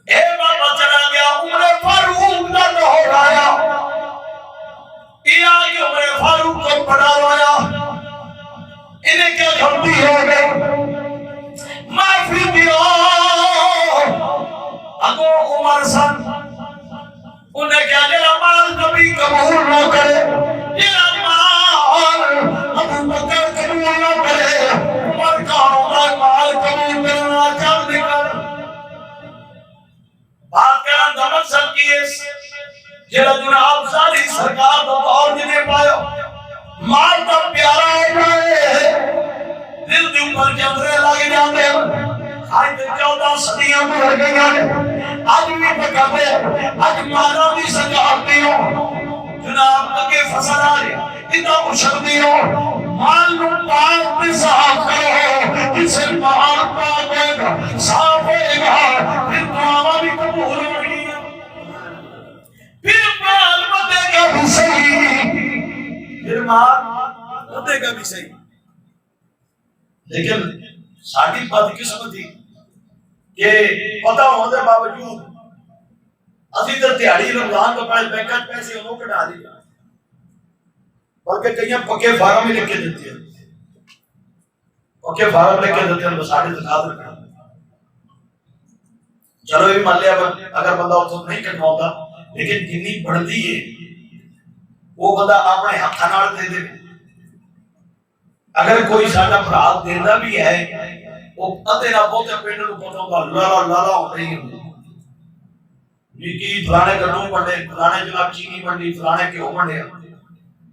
اے بابا چلا گیا عمر فاروق کا دور آیا یہ عمر فاروق کو پڑا رویا انہیں کیا غلطی ہو گئی معافی دیا اگو عمر سن انہیں کیا جلا مال نبی قبول نہ کرے جلا مال ابو بکر قبول نہ کرے عمر کا عمر مال قبول کرنا چل نکل بات کرنا دمت سب کی اس جلا جناب ساری سرکار تو دور جنے پایا مال تو پیارا ہو جائے دل دے اوپر جمرے لگ جاتے آج 14 صدیاں گزر گئی ہیں آج بھی پکاتے آج مالا بھی سجاتے ہو جناب اگے فصل آ رہے اتنا مشردی ہو مال نو پاک بھی صاف کرو جسے مال پاک ہوئے گا صاف ہوئے گا پھر دعا بھی قبول ہوگی پھر مال مدے گا بھی صحیح پھر مار وہ دے گا بھی صحیح. لیکن ساری بدقسمتی کہ پتا ہونے کے باوجود اسی تو دیہڑی رمضان تو پہلے بینک پیسے انہوں کٹا دی بلکہ کئی پکے فارم ہی لکھ کے دیتے ہیں. پکے فارم لکھ کے دیتے ہیں ساڑھے زکات رکھنا. چلو یہ مان لیا اگر بندہ اتوں نہیں کٹواتا لیکن جنی بڑھتی ہے وہ بندہ اپنے ہاتھ نال دے دے. اگر کوئی ساڈا بھرا دیندا بھی ہے وہ ادھے نہ بہتے پنڈ نوں پتہ ہوندا لالا لالا ہو رہی ہے کی فلانے گڈوں بنڈے فلانے جناب چینی بنڈی فلانے کیوں بنڈے.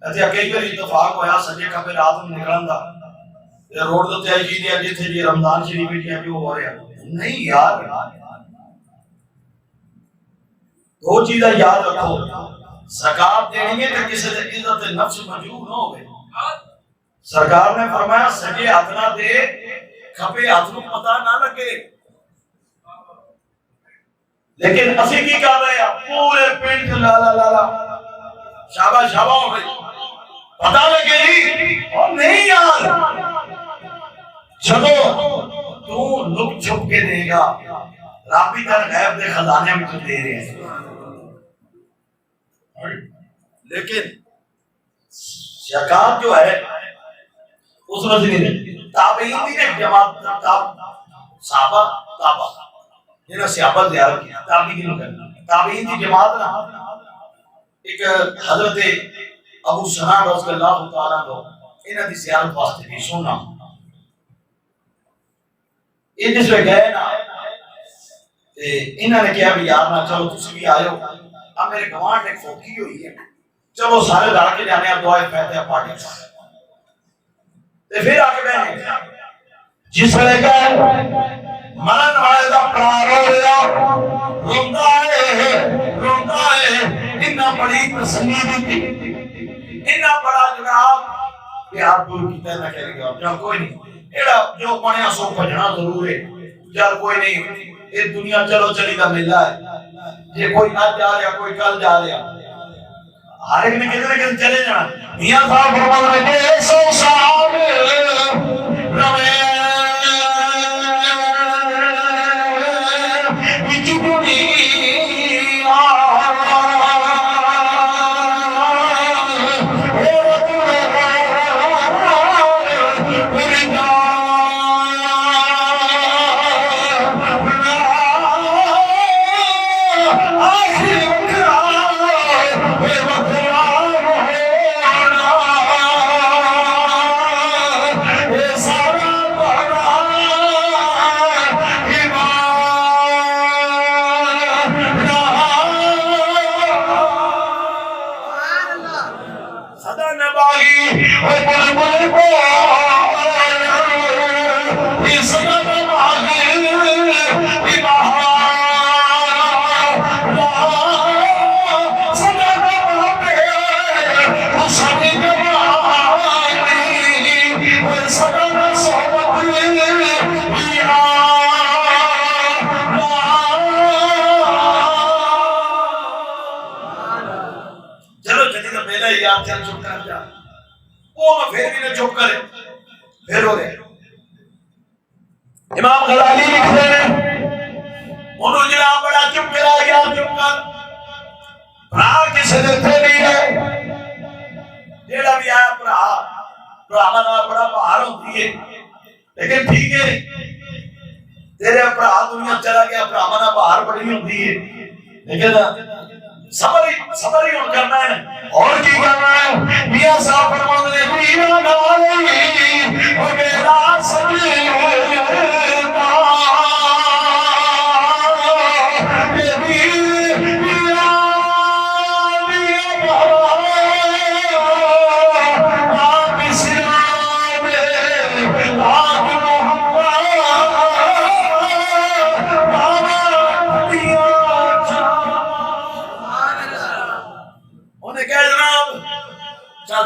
ایسے کئی بار اتفاق ہویا سجے کھبے رات میں نکلن دا روڈ تے آئی جی دے جتھے جی رمضان شریف وچ جو ہو رہا نہیں یار. دو چیزاں یاد رکھو زکات دینی ہے کہ کسی دے عزت نفس مجروح نہ ہوے. سرکار نے فرمایا سجے ہاتھ نہ دے کھبے ہاتھ نوں پتہ نہ لگے. لیکن اسی کی کر رہے ہیں پورے پنڈ لا لا لا لا شابہ شابہ ہو گئی پتہ لگے ہی اور نہیں یار چلو تو لک چھپ کے دے گا رابی در غیب دے خزانے میں تو دے رہے ہیں. لیکن زکات جو ہے اس میں سے نہیں تابعین بھی نے جماعت صحابہ تابع جنہوں صحابہ زیارت کیا تابعین کرنا تابعین کی جماعت نا ایک حضرت ابو سنان رضی اللہ تعالیٰ عنہ انہاں دی زیارت واسطے بھی سننا یہ جس میں گئے نا انہاں نے کہا بھی یار نا چلو تسی بھی آئے ہو اب میرے گوانڈ ایک فوقی ہوئی ہے چلو سارے دار کے جانے اب دعائیں فیدے پارٹی پھر آگے بہنے جس میں گئے مرن والے دا پرا روندا ہے اتنا بڑی تسلیم تھی اتنا بڑا جناب کہ آپ دور کیتا نہ کرے گا چل کوئی نہیں ایڑا جو پڑھیا سو بجنا ضرور ہے چل کوئی نہیں یہ دنیا چلو چلی کا میلہ ہے یہ کوئی آج جا رہا کوئی کل جا رہا ہر ایک نے کہتے چلے جانا میاں صاحب فرمان رہے کہ سو صاحب روے امام غزالی لکھتے ہیں انہوں جناب بڑا چپ کرا گیا چپ کر بھرا کسی دیتے نہیں ہے جیڑا بھی آیا بھرا منا بڑا باہر ہوتی ہے لیکن ٹھیک ہے تیرے بھرا دنیا چلا گیا بھرا منا باہر بڑی ہوتی ہے لیکن صبر ہی ان کرنا ہے اور کی کرنا ہے میاں صاحب فرمان نے میرا نالی اور میرا سجی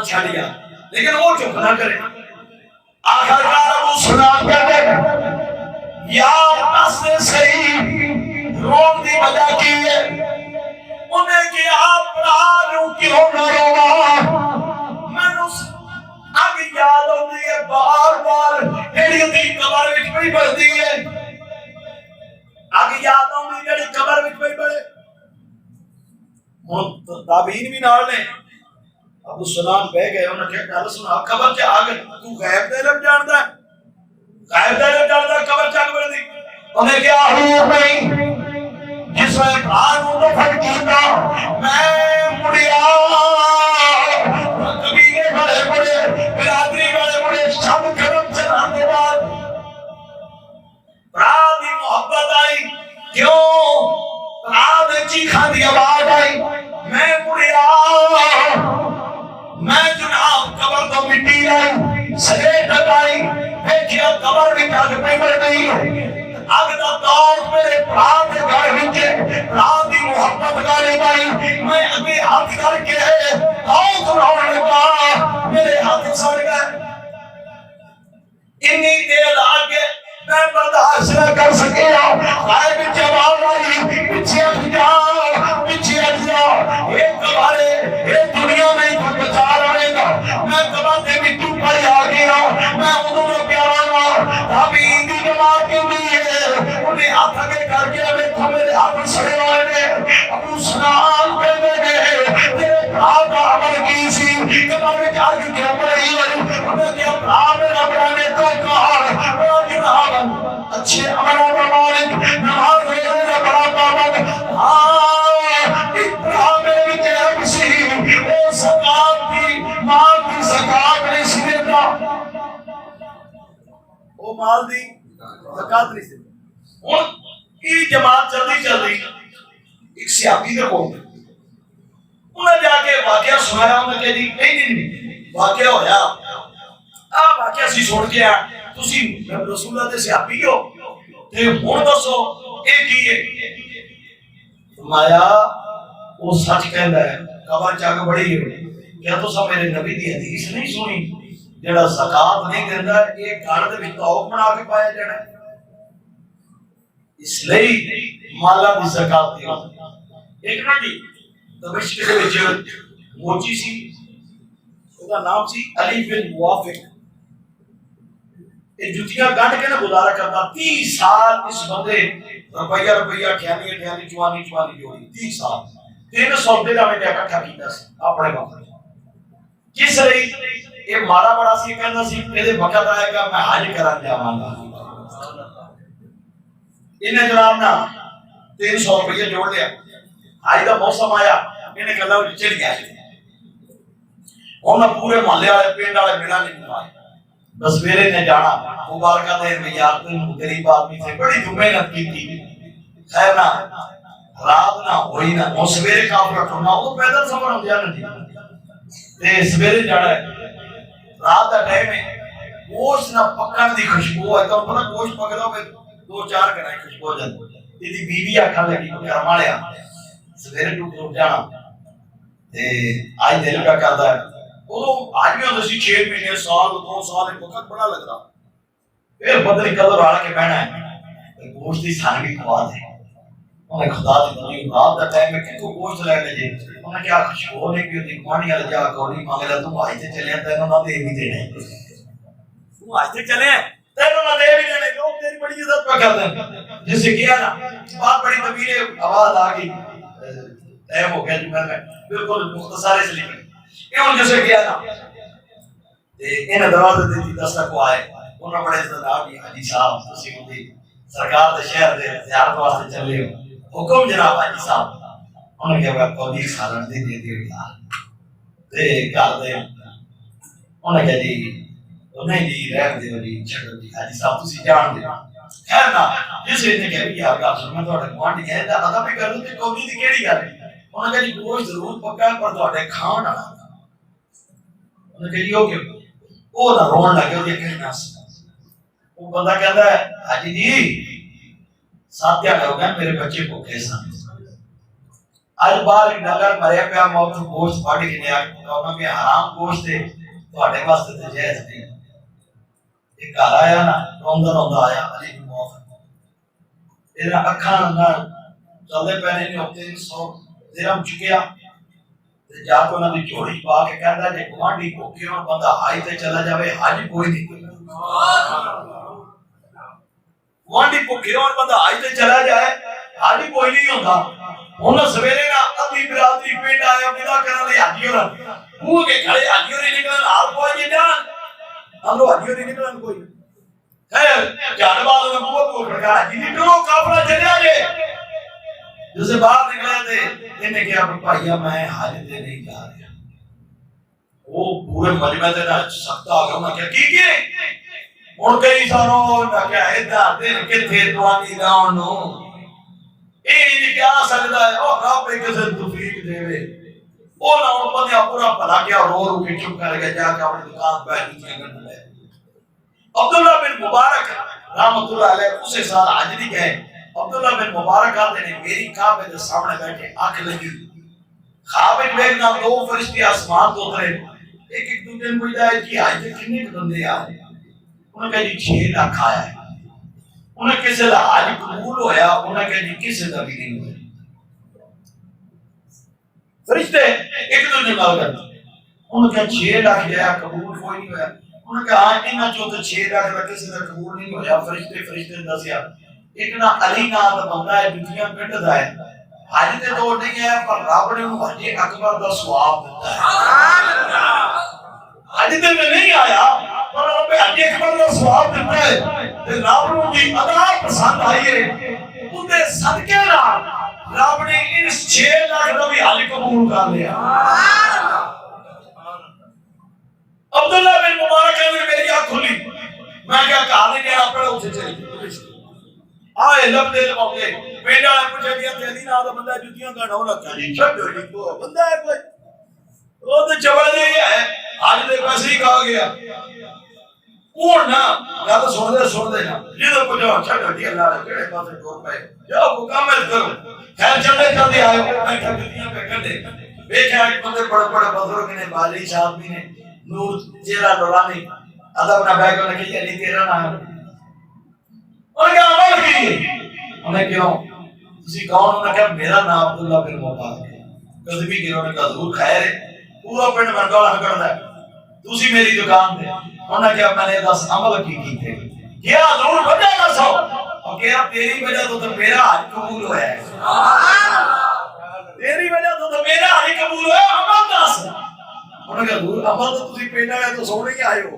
چھڑیا لیکن وہ چپ نہ کرے آخرکار ابو سنان کہتے یا نس نے صحیح رون دی وجہ کی ہے انہیں کہ آپ پرانوں کیوں نہ روا میں اس اگ یاد ہوتی ہے بار بار میری دی قبر وچ پئی بڑھتی ہے اگ یاد ہوتی میری قبر وچ پئی بڑھے ہن تابعین بھی نال نے ابو سلام بہ گئے انہوں نے کہا سنا قبر چ آ گئے تو غیب دے علم جاندا ہے غیب دے علم جاندا قبر چ آ بڑھتی انہیں کیا حضور نہیں جس میں پرانوں دفن کیتا میں مڑیا قبیلے بڑے بڑے برادری بڑے بڑے سب کرم چلان دے بعد برا دی محبت آئی کیوں برا دے چیخاں دی آواز آئی میں مڑیا میں جناب قبر تو مٹی لائی سلیٹ لگائی دیکھیا قبر بھی اگ پہ بڑھ گئی اگ دا دور میرے پران دے گھر وچے پران دی محبت گالی بائی میں اگے ہاتھ کر کے ہاتھ رونے لگا میرے ہاتھ سڑ گئے اتنی دیر آگے میں برداشت نہ کر سکیا غائب جواب آئی پیچھے ہٹ جا ایک کبھارے ایک دنیا میں تو بچا رہے گا میں کبھاتے مٹو پر آ گیا میں انہوں نے پیارانا ابھی اندی جماعت کے لیے انہیں ہاتھ آگے کر کے میرے ہاتھ سڑے ہوئے نے ابو سلام پہ میں گئے تیرے بھاؤ کا عمل کی سی کبھار میں جا کے کیا پڑی انہیں کیا بھاؤ میں ربرانے تو کہا جناب اچھے عملوں کا مالک نماز روزے کا بڑا پابند اتنا میری جہب سی وہ زکات کی مال کی زکات نہیں سی دیتا وہ مال دی زکات نہیں سی دیتا اور یہ جماعت جلدی جلدی ایک سیابی دے کو انہیں جا کے واقعہ سنایا انہیں کہہ دی نہیں واقعہ ہویا آپ واقعہ سی چھوڑ کے آیا تسی رسول اللہ دے سیابی ہو تے ہن دسو ایک ہی ہے فرمایا وہ سچ کہندا ہے قبر چاک بڑی ہے کیا تسا میرے نبی دی حدیث نہیں سنی جڑا زکات نہیں دیندا ایک گھر دے وچ توق بنا کے پایا جانا اس لیے مالا دی زکات دیو ایک نا جی دمشق دے وچ موچی سی اس دا نام سی علی بن موافق یہ جتیاں گنڈ کے نہ گزارا کرتا 30 سال اس بندے روپیہ ٹھیانی چوانی جوڑی 30 سال 300 روپے میں اکٹھا کیتا سی اپنے وقت کس لیے یہ مارا بڑا سی کہندا سی میرے وقت آئے گا میں حج کران جاواں گا انہیں جناب نا 300 روپے جوڑ لیا حج دا موسم آیا انہیں کہا چل گیا انہاں پورے محلے والے پنڈ والے ملا نہیں بنوائے بس میرے نے جانا مبارکہ دے میں یار غریب آدمی سے بڑی محنت کی تھی خیر نہ رات نہ ہوئی نہ وہ سویرے کافر اٹھنا وہ پیدل سفر ہو جانا تھی تے سویرے جانا ہے رات دا ٹائم ہے گوشت نہ پکن دی خوشبو ہے تو پتہ گوشت پکدا ہوے 2-4 گھنٹے خوشبو ہو جاتی دی بیوی آکھن لگی کہ گھر والیا سویرے ٹوٹ جانا تے آج دل کا کردا ہے وہ آج بھی ہوتا سی 6 مہینے سال 2 سال ایک وقت بڑا لگ رہا پھر بدلی قدر آڑا کے بہنا ہے گوشت دی سانگی کھوا دے انہیں خدا دی بنی رات دا ٹائم میں کن کو گوشت لے لے جے انہیں کیا خوشبو ہونے کی ہوتی کوانی والا جا کوڑی مانگے لے تم آج تے چلے ہیں تینوں نہ دے بھی دینے تم آج تے چلے ہیں تینوں نہ دے بھی دینے لوگ تیری بڑی عزت پہ کر دیں جس سے کیا نا بات بڑی طویل آواز آ گئی ٹائم ہو گیا جو میں بالکل مختصر اس لیے یہ جیسے کیا نا انہیں دروازے دیتی دستک کو آئے انہوں بڑے عزتدار بھی حاجی صاحب تسی ہوتی سرکار دے شہر دے زیارت واسطے چلے ہو حکم جناب حاجی صاحب انہوں نے کہا کو 20 سالن دے دیو یار تے کر دے انہوں نے کہا جی نہیں جی رہ دیو جی چھڑو جی حاجی صاحب تسی جان دے خیر نا جسے نے کہا یار گل سن میں تہاڈے گوانڈی کہے تے ادا بھی کروں تے کومی دی کیڑی گل انہوں نے کہا جی گوشت ضرور پکا ہے پر تہاڈے کھان والا انہوں نے کہا جی اوکے وہ نہ رون لگے وہ کہنا وہ بندہ کہتا ہے حاجی جی 7 دن ہو گئے میرے بچے بھوکے سن اج باہر ایک ڈنگر مریا پیا موت گوشت پڑ کے نے آ کہ حرام گوشت ہے تہاڈے واسطے تے جائز نہیں ایک گھر آیا نا روندا آیا علی بن موافق تیرا اکھاں نال چلے پے نے 300 درہم چکیا تے جا کے انہاں دی جھولی پا کے کہندا جے گوانڈی بھوکے ہون بندہ حج تے چلا جاوے حج کوئی نہیں گوانڈی بھوکے ہون بندہ حج تے چلا جائے حج کوئی نہیں ہوندا ہن سویرے نا ادھی برادری پنڈ آیا ودا کرن لئی حاجی ہور منہ کے کھڑے حاجی ہور نکلن حال کوئی جان اندروں حاجی ہور نکلن کوئی خیر جان بعد نے منہ کو کھڑکا حاجی نکلو کافلا چلیا جے جسے باہر نکلا تھے انہیں کہا بھائیا میں حج تے نہیں جا رہا وہ پورے مجمع تے نہ سخت آ گیا میں کیا کی ہن کئی ساروں نہ کیا ادھر دن کتھے توانی لاؤن نو اے نہیں کیا سکدا ہے او رب کسے توفیق دے او نہ ان بندے پورا بھلا کیا رو رو کے چپ کر کے جا کے اپنی دکان پہ نیچے گن لے عبداللہ بن مبارک رحمۃ اللہ علیہ اسے سال حج نہیں گئے عبداللہ بن مبارک آتے نے میری کعبے کے سامنے بیٹھے آنکھ لگی خواب ایک دیکھنا دو فرشتے آسمان تو اترے ایک ایک دوسرے نے پوچھا ہے کہ آج تک کتنے بندے آ رہے انہوں نے کہا جی 6 لاکھ آیا ہے انہوں نے کسی کا حج قبول ہویا انہوں نے کہا جی کسی کا بھی نہیں ہوا فرشتے ایک دوسرے نے مال کرتے انہوں نے کہا 6 لاکھ جایا قبول کوئی نہیں ہوا انہوں نے کہا ہاں انہاں چوں تو 6 لاکھ کا کسی کا قبول نہیں ہویا فرشتے دسیا ایک نا علی نام دا بندہ ہے جتیاں پٹدا ہے حج تے تو نہیں ہے پر رب نے انہوں حج اکبر دا ثواب دیتا ہے سبحان اللہ حج تے نہیں آیا پر رب حج اکبر دا ثواب دیتا ہے تے رب نوں دی ادا پسند آئی ہے اودے صدقے نال رب نے اس 6 لاکھ دا بھی حج قبول کر لیا سبحان اللہ عبداللہ بن مبارک نے میری آنکھ کھلی میں کہا کہا نہیں گیا اپنے اتنے چلے آئے لب دے لباؤ دے پیڑا ہے پوچھا گیا تیلی نہ آدھا بندہ جتیاں کا نہ لگا جی چھڑ جی کو بندہ ہے کوئی وہ تو چبڑ دے گیا ہے آج دے پیسے ہی کہا گیا اور نا یا تو سن دے نا یہ تو پوچھا چھڑ جی اللہ نے کڑے پاسے ٹور پہ جاؤ کو کامل کرو خیر چلے چلتے آئے ہو بیٹھا جتیاں پہ کر دے بیٹھا ایک بندے بڑے بڑے بزرگ نے بالی صاحب بھی نے نور چہرہ نورانی ادب نہ بیگ نے کہ علی تیرا نام اور کیا عمل کی انہیں کیوں کسی کون انہوں نے کہا میرا نام عبداللہ بن مبارک ہے قذبی گروہ نے کہا ضرور خیر ہے پورا پنڈ مرگولا کرتا ہے دوسری میری دکان دے انہوں نے کہا میں نے 10 عمل کی تھے کیا ضرور وجہ نہ سو اور کہا تیری وجہ تو میرا حج قبول ہوا ہے تیری وجہ تو میرا حج قبول ہوا ہے عمل 10 انہوں نے کہا ضرور عمل تو تسی پہنا ہے تو سونے ہی آئے ہو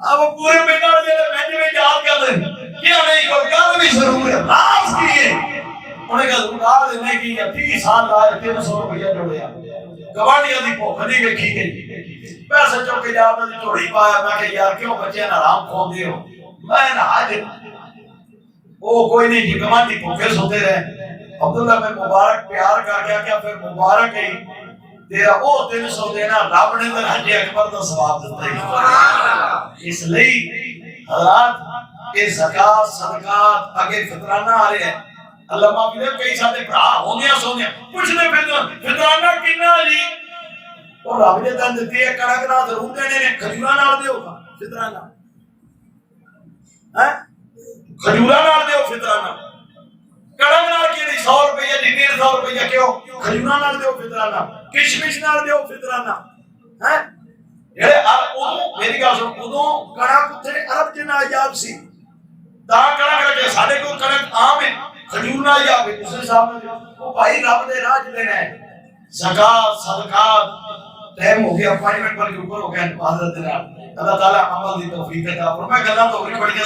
اب پورے پہنا دے میں نے یاد کر دے کیا نہیں کوئی کام بھی ضرور ہے راز کیے انہوں نے کہا ضرور راز نہیں کی 30 سال لائے 300 روپیہ جوڑیا گوانڈیاں دی پوکھنی ویکھی گئی پیسے چوک کے جا میں جوڑی پایا میں کہ یار کیوں بچے نا آرام کھون دے ہو میں نہ حج وہ کوئی نہیں جی گوانڈی پوکھے سوتے رہے عبداللہ بن مبارک پیار کر گیا کیا پھر مبارک ہی تیرا او 300 دینا رب نے تے حج اکبر دا ثواب دتا ہے اس لئی حضرات یہ زکات صدقات اگے فطرانہ آ رہے ہیں اللہ معاف کرے کئی سارے بھرا ہوندیاں سوندیاں پوچھنے فطرانہ کنا جی اور رب نے دن دتی ہے کڑک نال ضرور دینے نے کھجوراں نال دیو فطرانہ ہیں کھجوراں نال دیو فطرانہ کڑک نال کی 100 روپیہ دی 150 روپیہ کیوں کھجوراں نال دیو فطرانہ کشمش نال دیو فطرانہ ہیں یہ ادو میری گل سن ادو کڑک اتنے عرب چ نایاب سی تا کڑک رکھے ساڈے کو کڑک عام ہے کھجور نایاب ہے اس حساب میں وہ بھائی رب دے راہ چلے ہیں زکات صدقات ٹائم ہو گیا اپائنٹمنٹ پر کے اوپر ہو گیا حضرت اللہ تعالی عمل دی توفیق عطا فرمائے گلاں تو بڑی بڑی